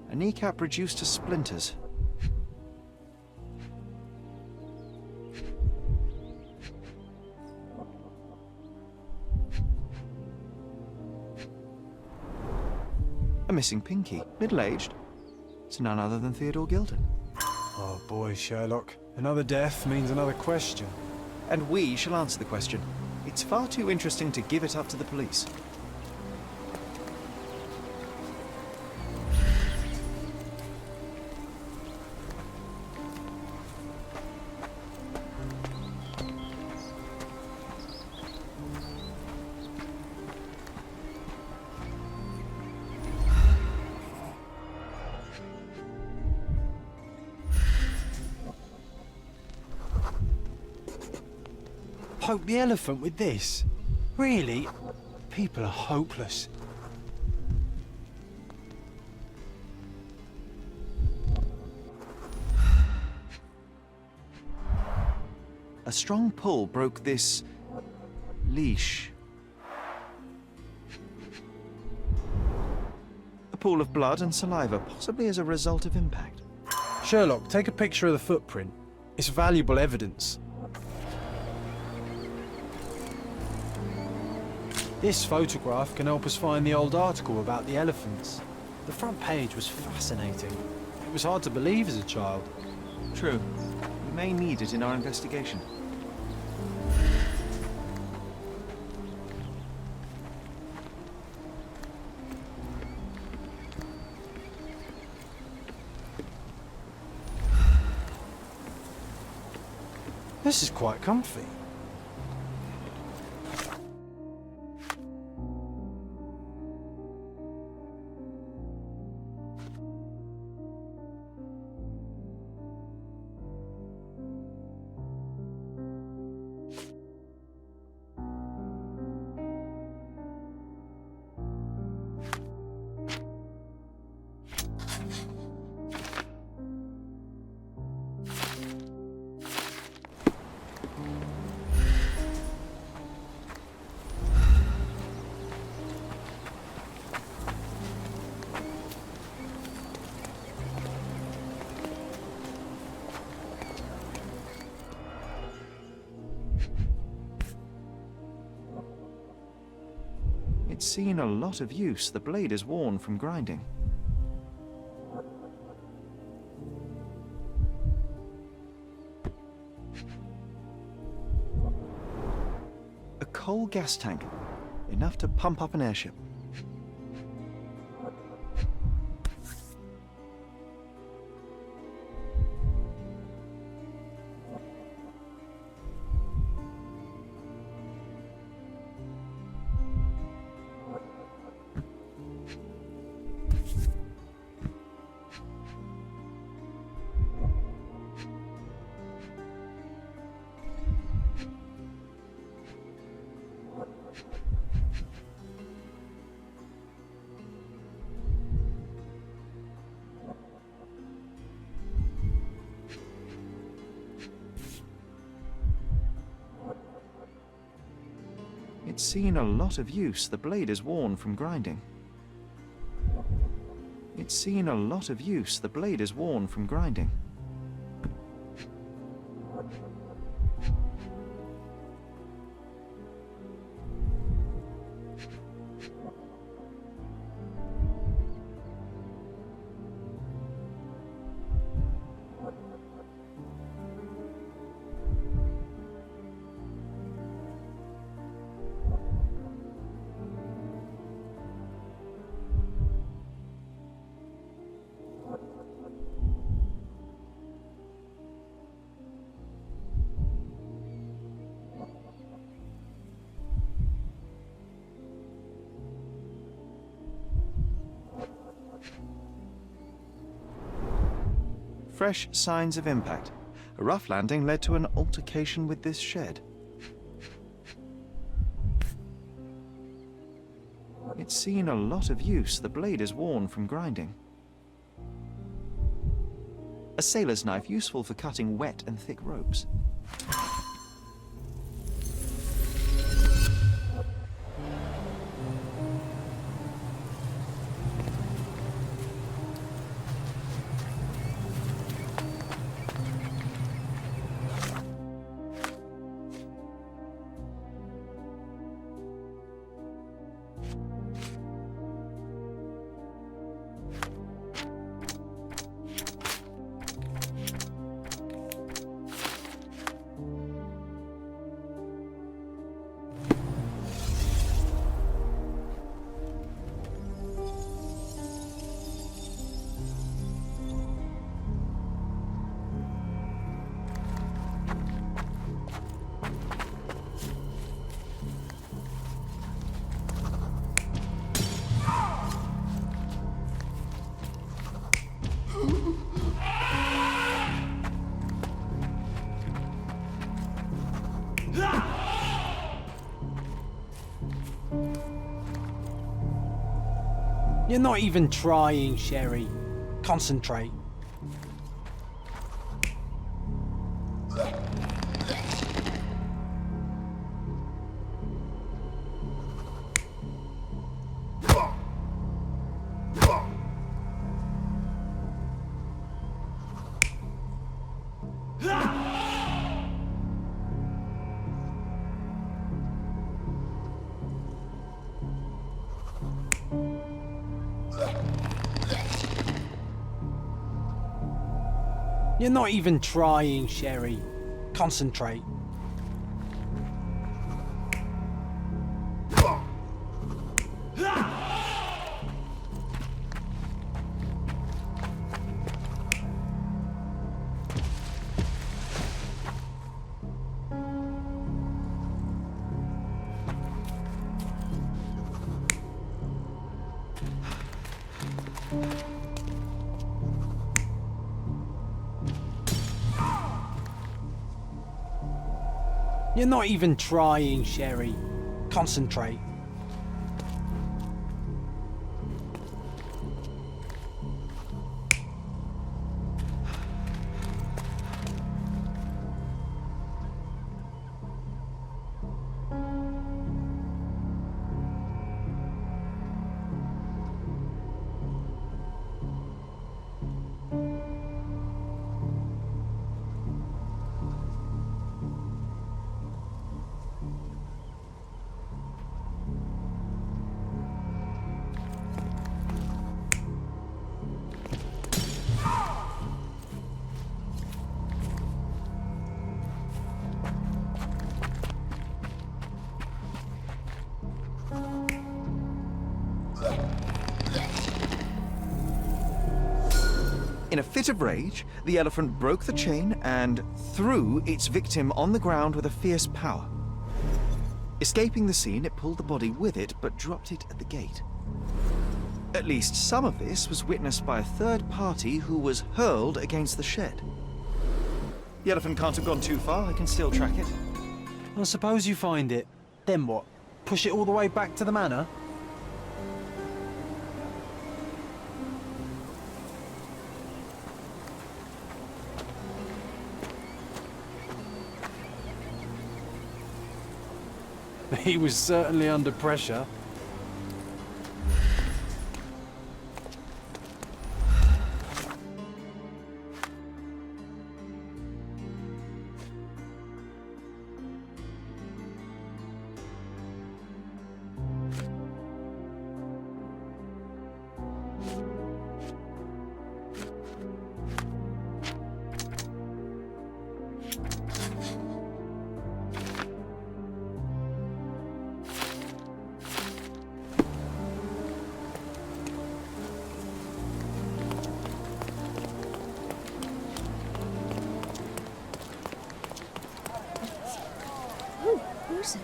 A kneecap reduced to splinters. A missing pinky. Middle-aged. It's none other than Theodore Gilden. Oh boy, Sherlock. Another death means another question. And we shall answer the question. It's far too interesting to give it up to the police. Poke the elephant with this? Really? People are hopeless. A strong pull broke this leash. A pool of blood and saliva, possibly as a result of impact. Sherlock, take a picture of the footprint. It's valuable evidence. This photograph can help us find the old article about the elephants. The front page was fascinating. It was hard to believe as a child. True. We may need it in our investigation. This is quite comfy. It's seen a lot of use. The blade is worn from grinding. A coal gas tank, enough to pump up an airship. It's seen a lot of use. The blade is worn from grinding. It's seen a lot of use. The blade is worn from grinding. Fresh signs of impact. A rough landing led to an altercation with this shed. It's seen a lot of use. The blade is worn from grinding. A sailor's knife, useful for cutting wet and thick ropes. You're not even trying, Sherry. Concentrate. You're not even trying, Sherry. Concentrate. You're not even trying, Sherry. Concentrate. In a fit of rage, the elephant broke the chain and threw its victim on the ground with a fierce power. Escaping the scene, it pulled the body with it, but dropped it at the gate. At least some of this was witnessed by a third party who was hurled against the shed. The elephant can't have gone too far, I can still track it. Well, suppose you find it. Then what? Push it all the way back to the manor? He was certainly under pressure. Who's it?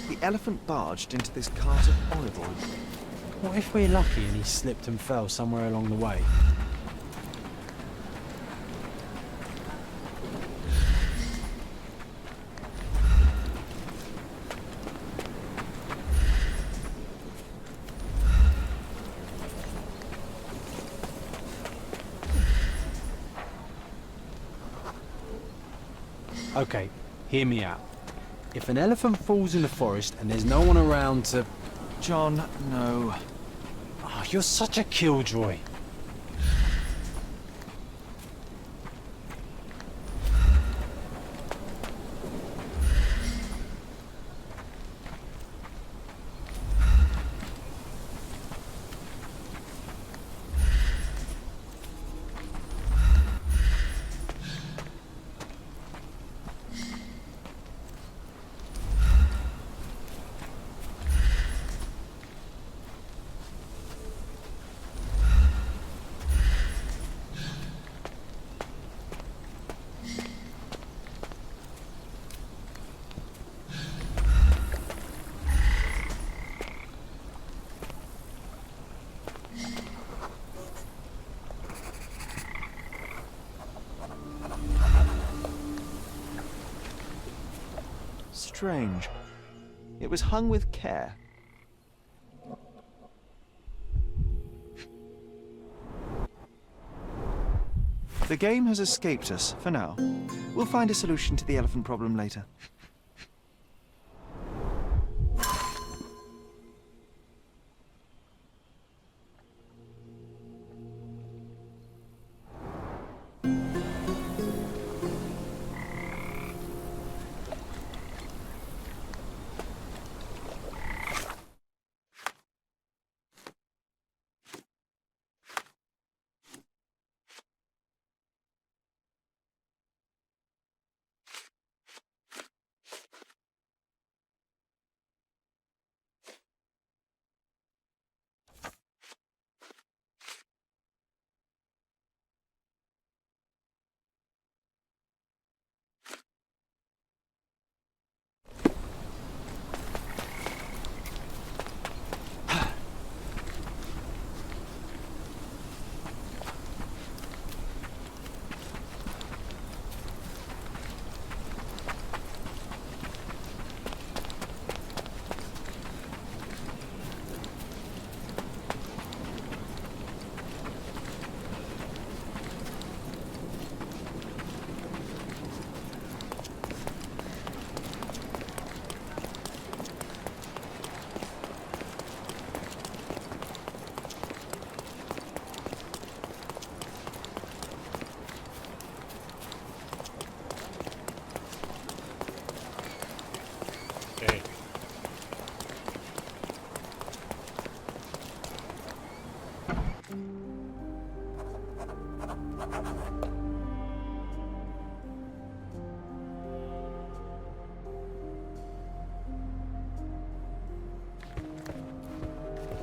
The elephant barged into this cart of olive oil. What if we're lucky and he slipped and fell somewhere along the way? Okay, hear me out. If an elephant falls in the forest and there's no one around to... John, no. Oh, you're such a killjoy. Strange. It was hung with care. The game has escaped us, for now. We'll find a solution to the elephant problem later.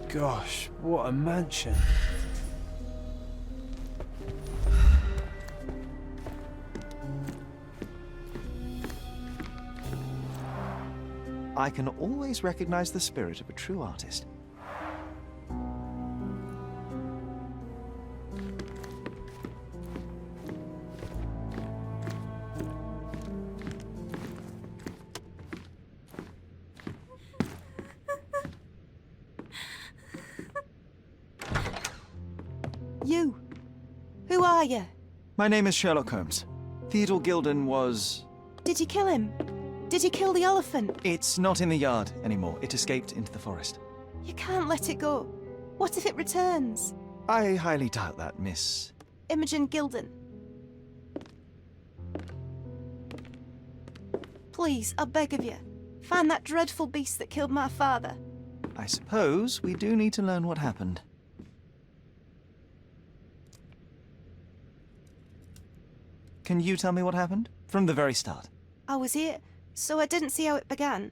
Gosh, what a mansion. I can always recognize the spirit of a true artist. You. Who are you? My name is Sherlock Holmes. Theodore Gilden was... Did you kill him? Did you kill the elephant? It's not in the yard anymore. It escaped into the forest. You can't let it go. What if it returns? I highly doubt that, Miss... Imogen Gilden. Please, I beg of you, find that dreadful beast that killed my father. I suppose we do need to learn what happened. Can you tell me what happened? From the very start. I was here, so I didn't see how it began.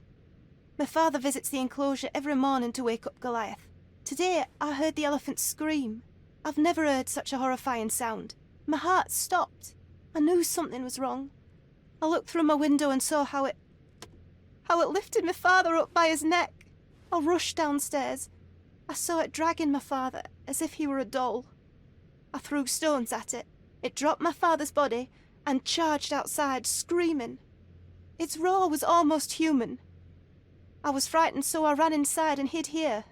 My father visits the enclosure every morning to wake up Goliath. Today, I heard the elephant scream. I've never heard such a horrifying sound. My heart stopped. I knew something was wrong. I looked through my window and saw how it lifted my father up by his neck. I rushed downstairs. I saw it dragging my father as if he were a doll. I threw stones at it. It dropped my father's body and charged outside, screaming. Its roar was almost human. I was frightened, so I ran inside and hid here.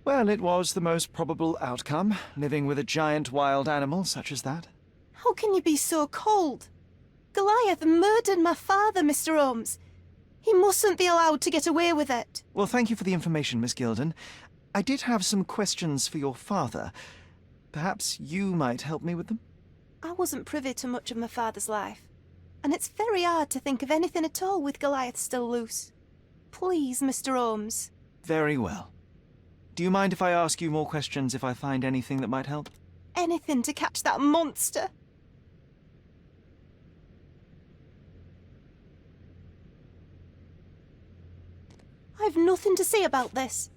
Well, it was the most probable outcome, living with a giant wild animal such as that. How can you be so cold? Goliath murdered my father, Mr. Holmes. He mustn't be allowed to get away with it. Well, thank you for the information, Miss Gilden. I did have some questions for your father. Perhaps you might help me with them? I wasn't privy to much of my father's life, and it's very hard to think of anything at all with Goliath still loose. Please, Mr. Holmes. Very well. Do you mind if I ask you more questions if I find anything that might help? Anything to catch that monster. I've nothing to say about this.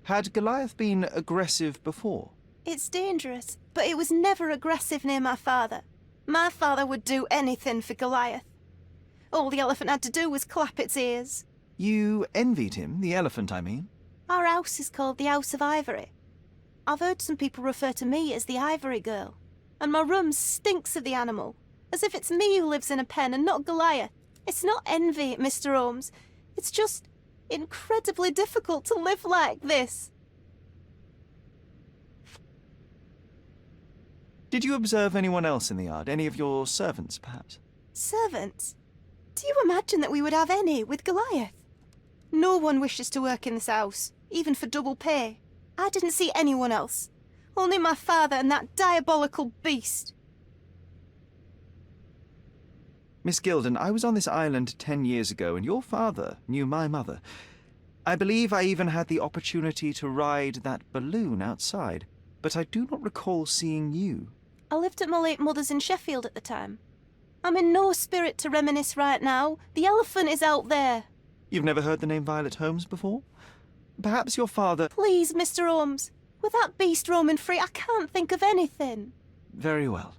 Had Goliath been aggressive before? It's dangerous, but it was never aggressive near my father. My father would do anything for Goliath. All the elephant had to do was clap its ears. You envied him, the elephant, I mean? Our house is called the House of Ivory. I've heard some people refer to me as the Ivory Girl. and my room stinks of the animal, as if it's me who lives in a pen and not Goliath. It's not envy, Mr. Holmes. It's just incredibly difficult to live like this. Did you observe anyone else in the yard? Any of your servants, perhaps? Servants? Do you imagine that we would have any with Goliath? No one wishes to work in this house, even for double pay. I didn't see anyone else. Only my father and that diabolical beast. Miss Gilden, I was on this island 10 years ago, and your father knew my mother. I believe I even had the opportunity to ride that balloon outside, but I do not recall seeing you. I lived at my late mother's in Sheffield at the time. I'm in no spirit to reminisce right now. The elephant is out there. You've never heard the name Violet Holmes before? Perhaps your father... Please, Mr. Holmes. With that beast roaming free, I can't think of anything. Very well.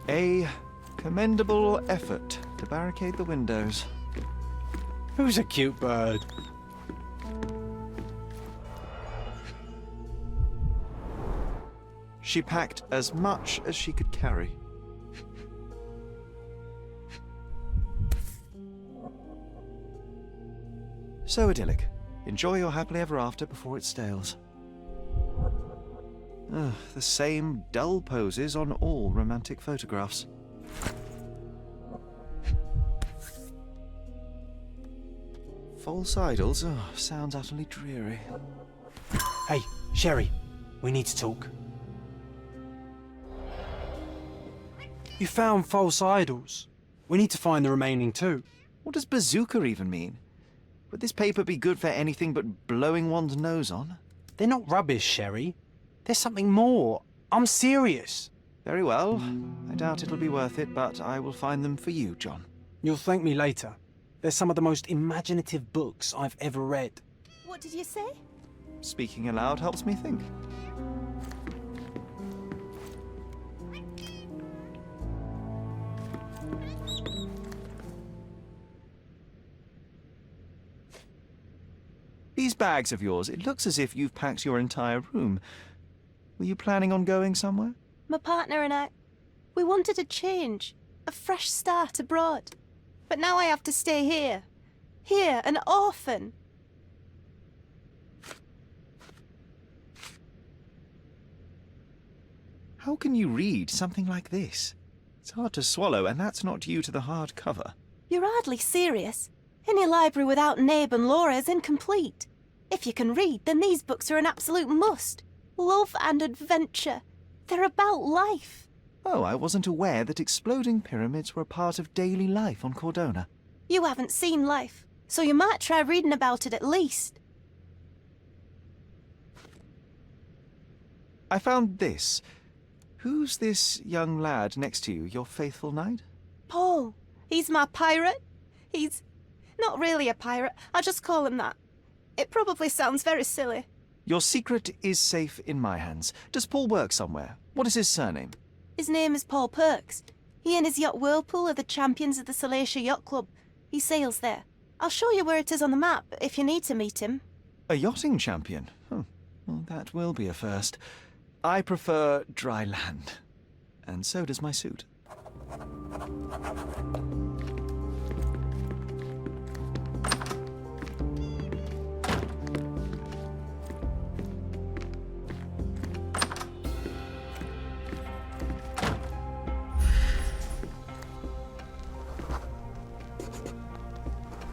A commendable effort to barricade the windows. Who's a cute bird? She packed as much as she could carry. So idyllic. Enjoy your happily ever after before it stales. Ugh, the same dull poses on all romantic photographs. False idols? Oh, sounds utterly dreary. Hey, Sherry, we need to talk. You found false idols. We need to find the remaining two. What does bazooka even mean? Would this paper be good for anything but blowing one's nose on? They're not rubbish, Sherry. There's something more. I'm serious. Very well. I doubt it'll be worth it, but I will find them for you, John. You'll thank me later. They're some of the most imaginative books I've ever read. What did you say? Speaking aloud helps me think. These bags of yours, it looks as if you've packed your entire room. Were you planning on going somewhere? My partner and I, we wanted a change, a fresh start abroad. But now I have to stay here. Here, an orphan. How can you read something like this? It's hard to swallow, and that's not due to the hard cover. You're hardly serious. Any library without Nabe and Laura is incomplete. If you can read, then these books are an absolute must. Love and adventure. They're about life. Oh, I wasn't aware that exploding pyramids were a part of daily life on Cordona. You haven't seen life, so you might try reading about it at least. I found this. Who's this young lad next to you, your faithful knight? Paul. He's my pirate. He's not really a pirate. I just call him that. It probably sounds very silly. Your secret is safe in my hands. Does Paul work somewhere? What is his surname? His name is Paul Perks. He and his yacht Whirlpool are the champions of the Salacia Yacht Club. He sails there. I'll show you where it is on the map if you need to meet him. A yachting champion? Well, that will be a first. I prefer dry land. And so does my suit.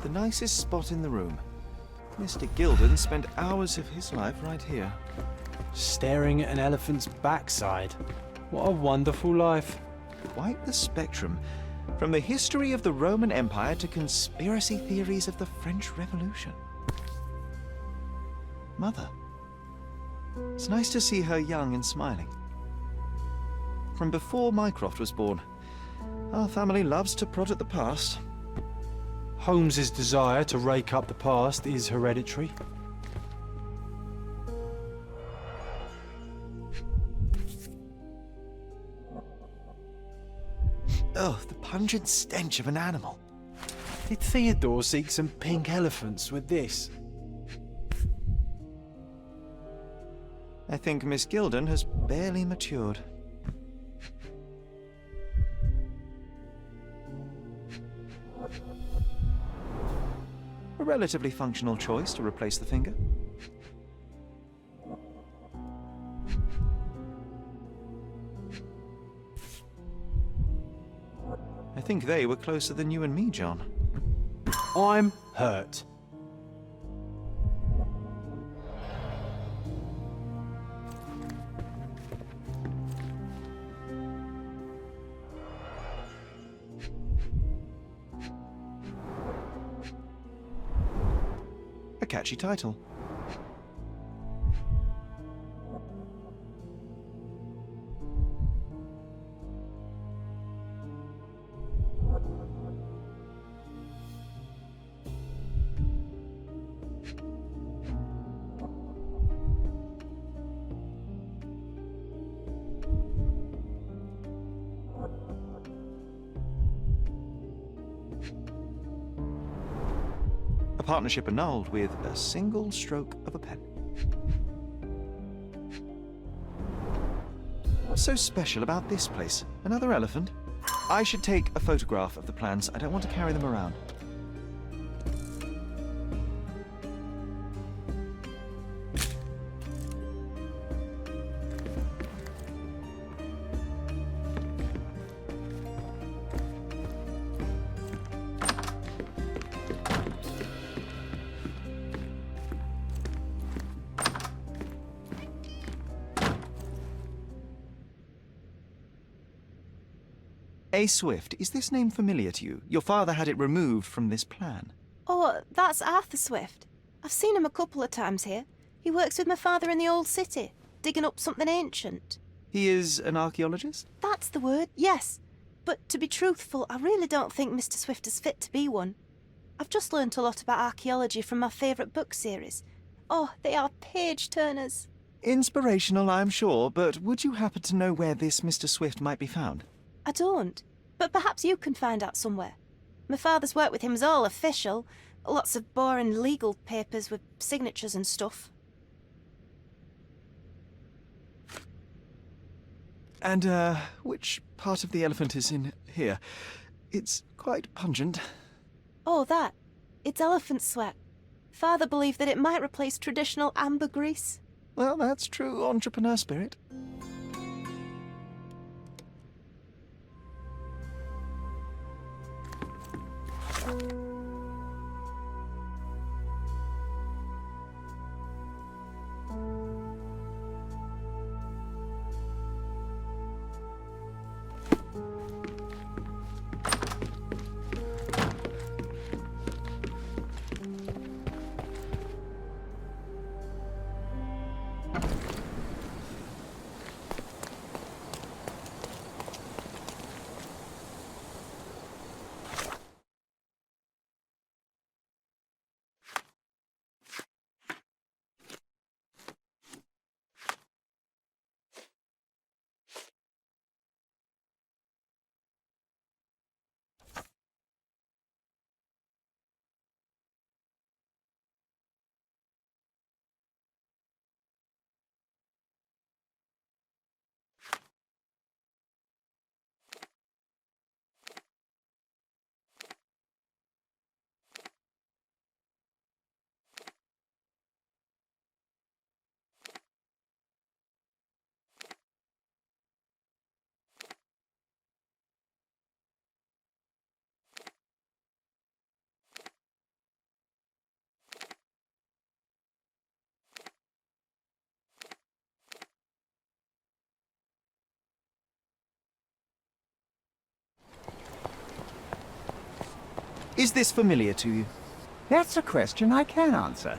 The nicest spot in the room. Mr. Gilden spent hours of his life right here. Staring at an elephant's backside. What a wonderful life. Quite the spectrum. From the history of the Roman Empire to conspiracy theories of the French Revolution. Mother. It's nice to see her young and smiling. From before Mycroft was born. Our family loves to prod at the past. Holmes's desire to rake up the past is hereditary. Oh, the pungent stench of an animal. Did Theodore seek some pink elephants with this? I think Miss Gilden has barely matured. A relatively functional choice to replace the finger. I think they were closer than you and me, John. I'm hurt. A catchy title. A partnership annulled with a single stroke of a pen. What's so special about this place? Another elephant? I should take a photograph of the plans. I don't want to carry them around. A. Swift, is this name familiar to you? Your father had it removed from this plan. Oh, that's Arthur Swift. I've seen him a couple of times here. He works with my father in the old city, digging up something ancient. He is an archaeologist? That's the word, yes. But to be truthful, I really don't think Mr. Swift is fit to be one. I've just learnt a lot about archaeology from my favourite book series. Oh, they are page-turners. Inspirational, I'm sure, but would you happen to know where this Mr. Swift might be found? I don't, but perhaps you can find out somewhere. My father's work with him is all official. Lots of boring legal papers with signatures and stuff. And, which part of the elephant is in here? It's quite pungent. Oh, that. It's elephant sweat. Father believed that it might replace traditional ambergris. Well, that's true entrepreneur spirit. Is this familiar to you? That's a question I can answer.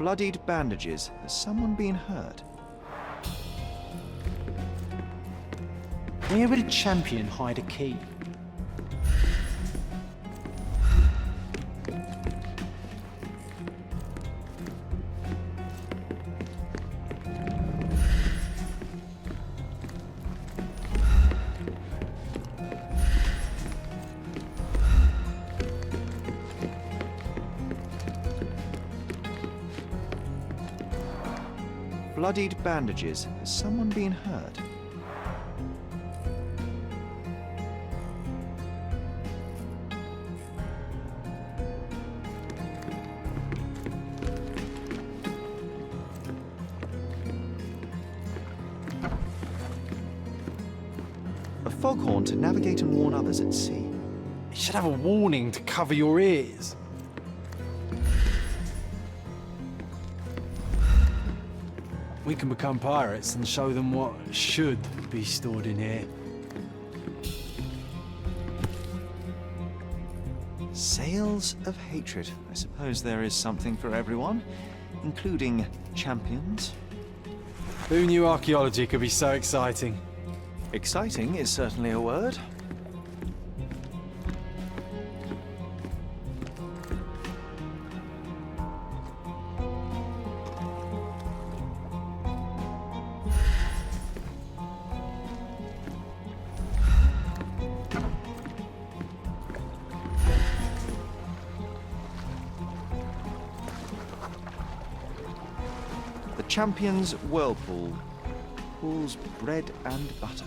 Bloodied bandages. Has someone been hurt? Where would a champion hide a key? Bloodied bandages. Has someone been hurt? A foghorn to navigate and warn others at sea. You should have a warning to cover your ears. We can become pirates and show them what should be stored in here. Sails of hatred. I suppose there is something for everyone, including champions. Who knew archaeology could be so exciting? Exciting is certainly a word. The champion's whirlpool pools bread and butter.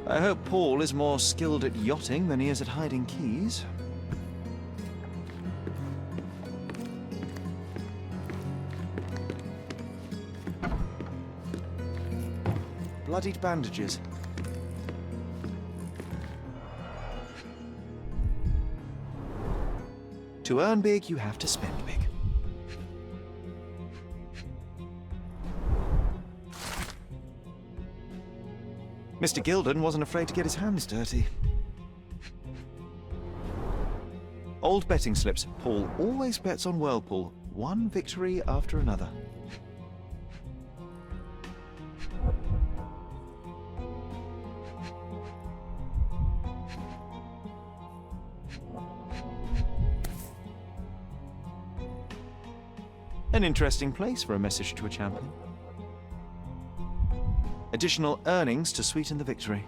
I hope Paul is more skilled at yachting than he is at hiding keys. Bloodied bandages. To earn big, you have to spend big. Mr. Gilden wasn't afraid to get his hands dirty. Old betting slips. Paul always bets on Whirlpool. One victory after another. An interesting place for a message to a champion. Additional earnings to sweeten the victory.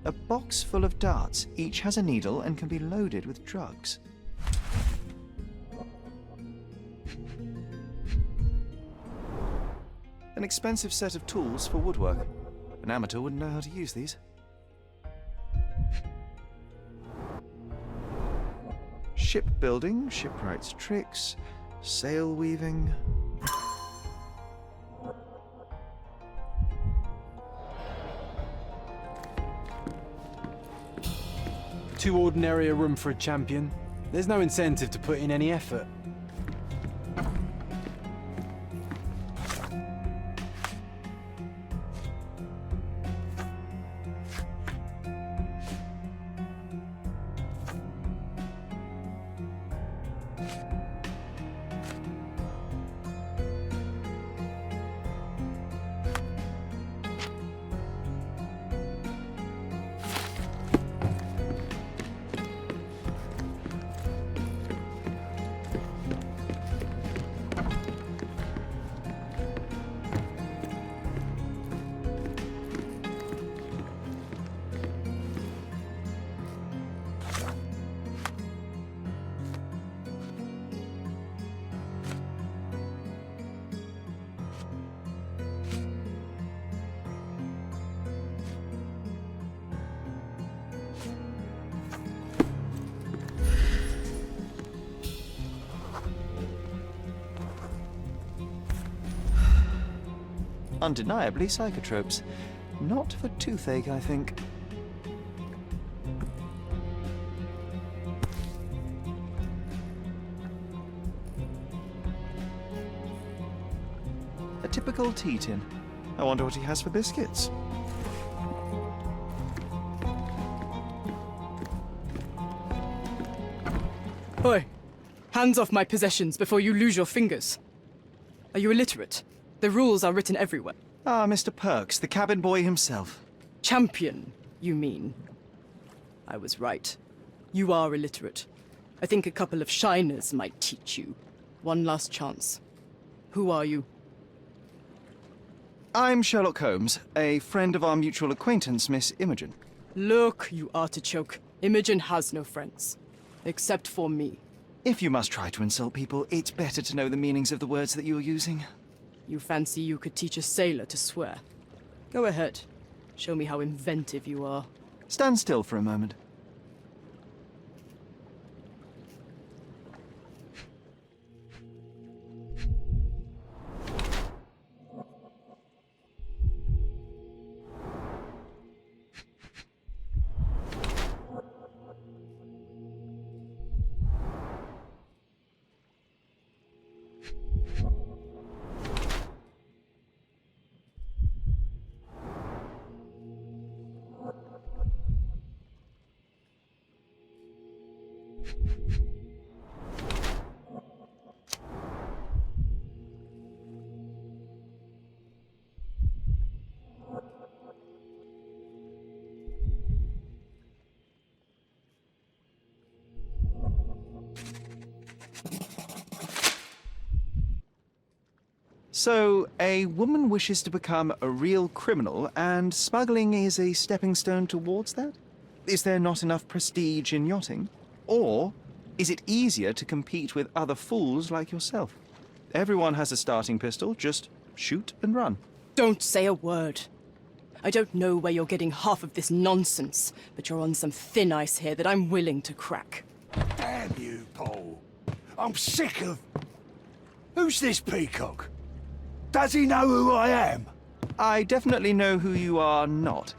A box full of darts. Each has a needle and can be loaded with drugs. An expensive set of tools for woodwork. An amateur wouldn't know how to use these. Shipbuilding, shipwright's tricks, sail weaving. too ordinary a room for a champion. There's no incentive to put in any effort. Undeniably psychotropes. Not for toothache, I think. A typical tea tin. I wonder what he has for biscuits. Oi! Hands off my possessions before you lose your fingers. Are you illiterate? The rules are written everywhere. Ah, Mr. Perks, the cabin boy himself. Champion, you mean? I was right. You are illiterate. I think a couple of shiners might teach you. One last chance. Who are you? I'm Sherlock Holmes, a friend of our mutual acquaintance, Miss Imogen. Look, you artichoke. Imogen has no friends. Except for me. If you must try to insult people, it's better to know the meanings of the words that you're using. You fancy you could teach a sailor to swear? Go ahead. Show me how inventive you are. Stand still for a moment. So, a woman wishes to become a real criminal, and smuggling is a stepping stone towards that? Is there not enough prestige in yachting? Or is it easier to compete with other fools like yourself? Everyone has a starting pistol, just shoot and run. Don't say a word. I don't know where you're getting half of this nonsense, but you're on some thin ice here that I'm willing to crack. Damn you, Paul. I'm sick of... Who's this peacock? Does he know who I am? I definitely know who you are not.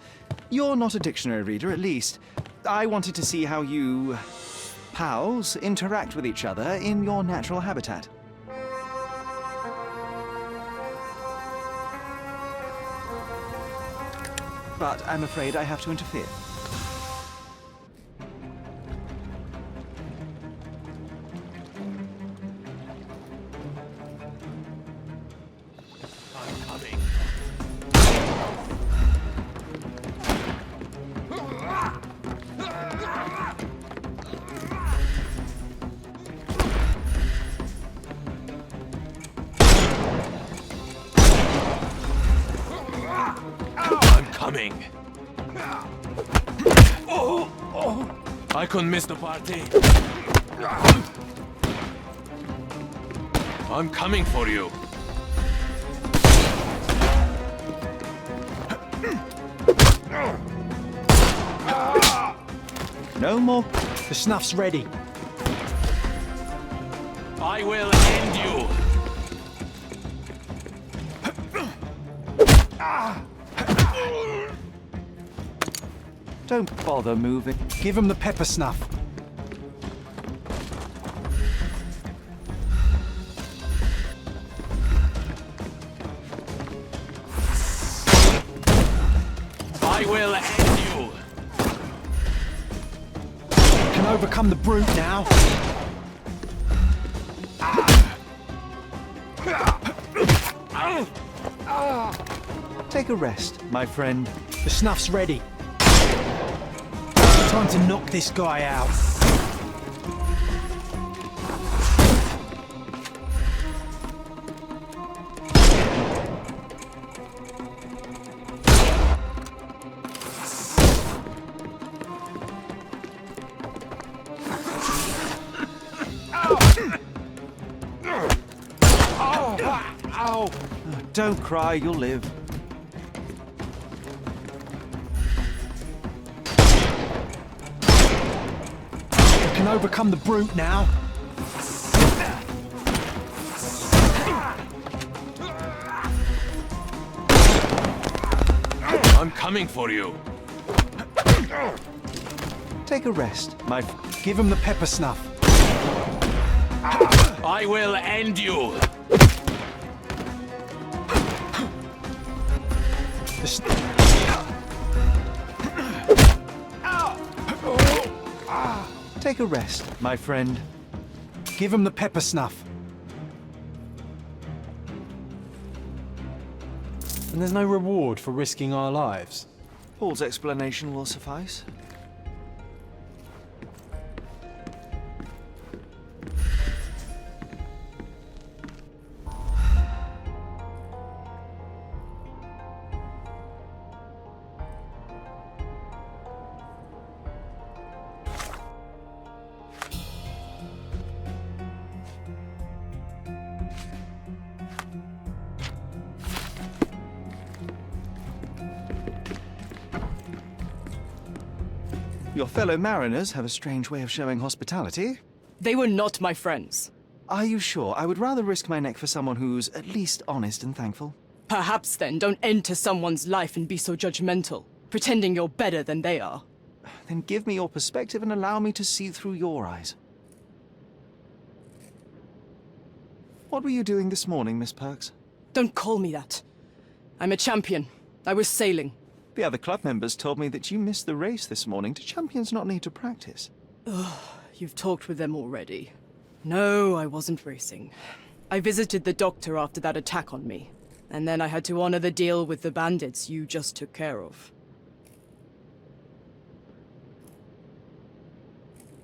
You're not a dictionary reader, at least. I wanted to see how you... pals interact with each other in your natural habitat. But I'm afraid I have to interfere. I couldn't miss the party. I'm coming for you. No more. The snuff's ready. I will end you. Don't bother moving. Give him the pepper snuff. I will end you. Can overcome the brute now. Take a rest, my friend. The snuff's ready. Time to knock this guy out. Don't cry, you'll live. You can overcome the brute now. I'm coming for you. Take a rest, my Give him the pepper snuff. I will end you. Take a rest, my friend. Give him the pepper snuff. And there's no reward for risking our lives. Paul's explanation will suffice. Your fellow mariners have a strange way of showing hospitality. They were not my friends. Are you sure? I would rather risk my neck for someone who's at least honest and thankful. Perhaps then don't enter someone's life and be so judgmental, pretending you're better than they are. Then give me your perspective and allow me to see through your eyes. What were you doing this morning, Miss Perks? Don't call me that. I'm a champion. I was sailing. The other club members told me that you missed the race this morning. Do champions not need to practice? Ugh, you've talked with them already. No, I wasn't racing. I visited the doctor after that attack on me. And then I had to honor the deal with the bandits you just took care of.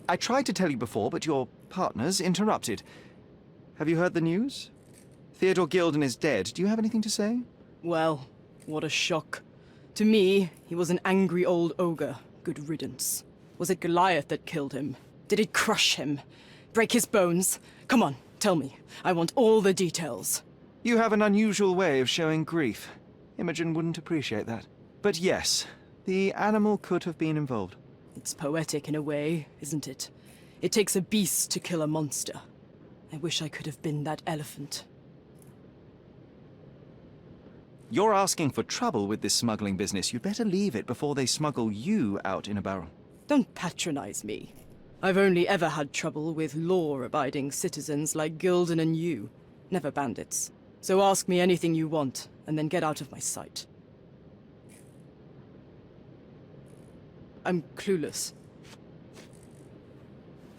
I tried to tell you before, but your partners interrupted. Have you heard the news? Theodore Gilden is dead. Do you have anything to say? Well, what a shock. To me, he was an angry old ogre. Good riddance. Was it Goliath that killed him? Did it crush him? Break his bones? Come on, tell me. I want all the details. You have an unusual way of showing grief. Imogen wouldn't appreciate that. But yes, the animal could have been involved. It's poetic in a way, isn't it? It takes a beast to kill a monster. I wish I could have been that elephant. You're asking for trouble with this smuggling business. You'd better leave it before they smuggle you out in a barrel. Don't patronize me. I've only ever had trouble with law-abiding citizens like Gilden and you, never bandits. So ask me anything you want, and then get out of my sight. I'm clueless.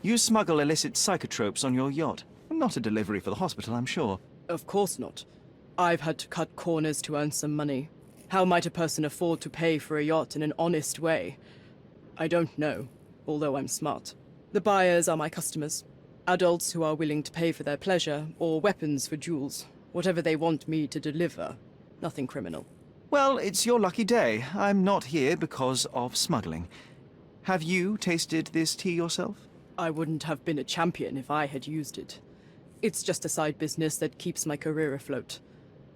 You smuggle illicit psychotropes on your yacht. Not a delivery for the hospital, I'm sure. Of course not. I've had to cut corners to earn some money. How might a person afford to pay for a yacht in an honest way? I don't know, although I'm smart. The buyers are my customers. Adults who are willing to pay for their pleasure, or weapons for jewels. Whatever they want me to deliver. Nothing criminal. Well, it's your lucky day. I'm not here because of smuggling. Have you tasted this tea yourself? I wouldn't have been a champion if I had used it. It's just a side business that keeps my career afloat.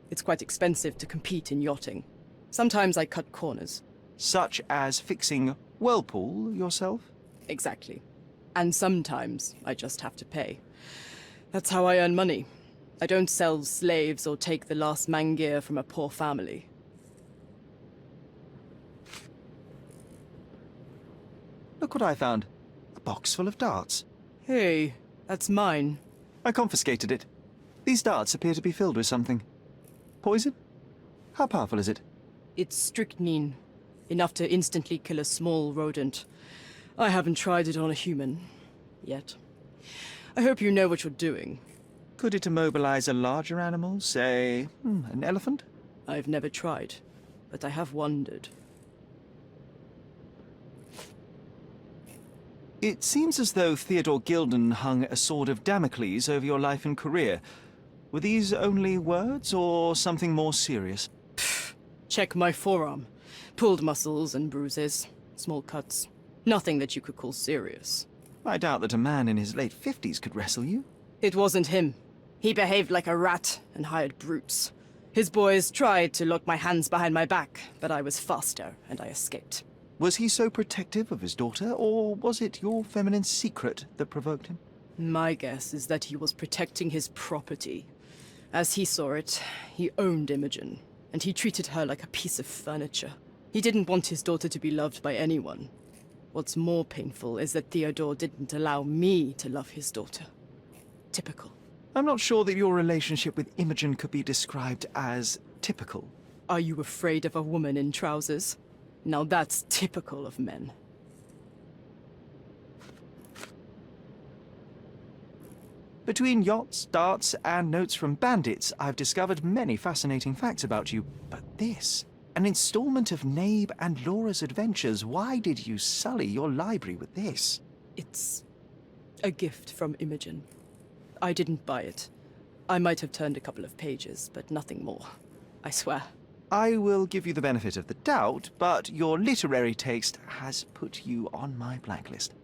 It's quite expensive to compete in yachting. Sometimes I cut corners. Such as fixing whirlpool yourself? Exactly. And sometimes I just have to pay. That's how I earn money. I don't sell slaves or take the last mangear from a poor family. Look what I found. A box full of darts. Hey, that's mine. I confiscated it. These darts appear to be filled with something. Poison? How powerful is it? It's strychnine. Enough to instantly kill a small rodent. I haven't tried it on a human. Yet. I hope you know what you're doing. Could it immobilize a larger animal, say, an elephant? I've never tried, but I have wondered. It seems as though Theodore Gilden hung a sword of Damocles over your life and career. Were these only words, or something more serious? Check my forearm. Pulled muscles and bruises. Small cuts. Nothing that you could call serious. I doubt that a man in his late 50s could wrestle you. It wasn't him. He behaved like a rat and hired brutes. His boys tried to lock my hands behind my back, but I was faster and I escaped. Was he so protective of his daughter, or was it your feminine secret that provoked him? My guess is that he was protecting his property. As he saw it, he owned Imogen, and he treated her like a piece of furniture. He didn't want his daughter to be loved by anyone. What's more painful is that Theodore didn't allow me to love his daughter. Typical. I'm not sure that your relationship with Imogen could be described as typical. Are you afraid of a woman in trousers? Now that's typical of men. Between yachts, darts, and notes from bandits, I've discovered many fascinating facts about you. But this, an installment of Nabe and Laura's adventures. Why did you sully your library with this? It's a gift from Imogen. I didn't buy it. I might have turned a couple of pages, but nothing more. I swear. I will give you the benefit of the doubt, but your literary taste has put you on my blacklist.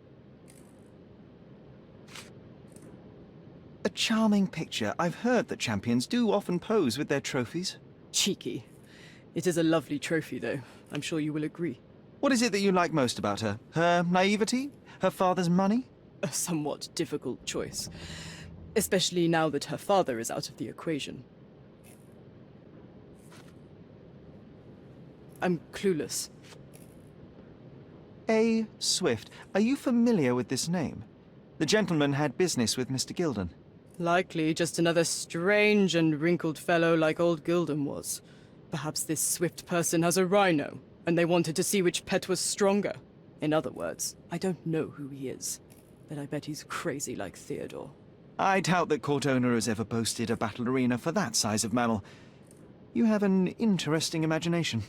A charming picture. I've heard that champions do often pose with their trophies. Cheeky. It is a lovely trophy, though. I'm sure you will agree. What is it that you like most about her? Her naivety? Her father's money? A somewhat difficult choice. Especially now that her father is out of the equation. I'm clueless. A. Swift. Are you familiar with this name? The gentleman had business with Mr. Gilden. Likely just another strange and wrinkled fellow like old Gilden was. Perhaps this Swift person has a rhino, and they wanted to see which pet was stronger. In other words, I don't know who he is, but I bet he's crazy like Theodore. I doubt that court owner has ever boasted a battle arena for that size of mammal. You have an interesting imagination.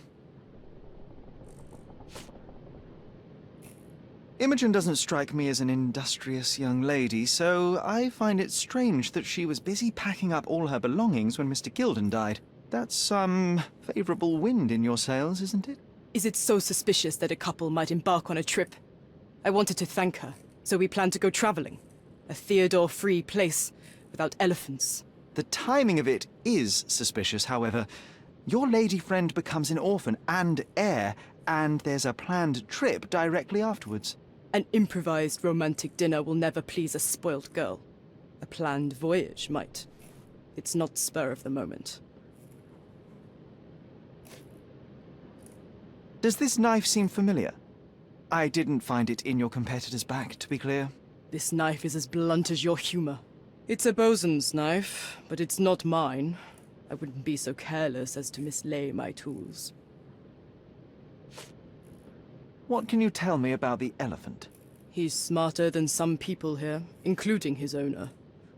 Imogen doesn't strike me as an industrious young lady, so I find it strange that she was busy packing up all her belongings when Mr. Gilden died. That's some favorable wind in your sails, isn't it? Is it so suspicious that a couple might embark on a trip? I wanted to thank her, so we planned to go traveling. A Theodore-free place, without elephants. The timing of it is suspicious, however. Your lady friend becomes an orphan and heir, and there's a planned trip directly afterwards. An improvised romantic dinner will never please a spoilt girl. A planned voyage might. It's not spur of the moment. Does this knife seem familiar? I didn't find it in your competitor's back, to be clear. This knife is as blunt as your humor. It's a bosun's knife, but it's not mine. I wouldn't be so careless as to mislay my tools. What can you tell me about the elephant? He's smarter than some people here, including his owner.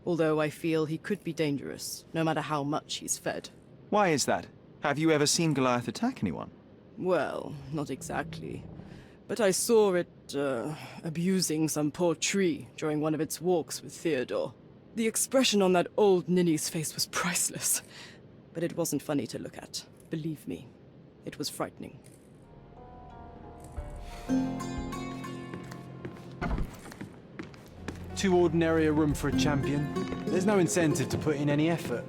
Although I feel he could be dangerous, no matter how much he's fed. Why is that? Have you ever seen Goliath attack anyone? Well, not exactly. But I saw it, abusing some poor tree during one of its walks with Theodore. The expression on that old ninny's face was priceless. But it wasn't funny to look at. Believe me, it was frightening. Too ordinary a room for a champion. There's no incentive to put in any effort.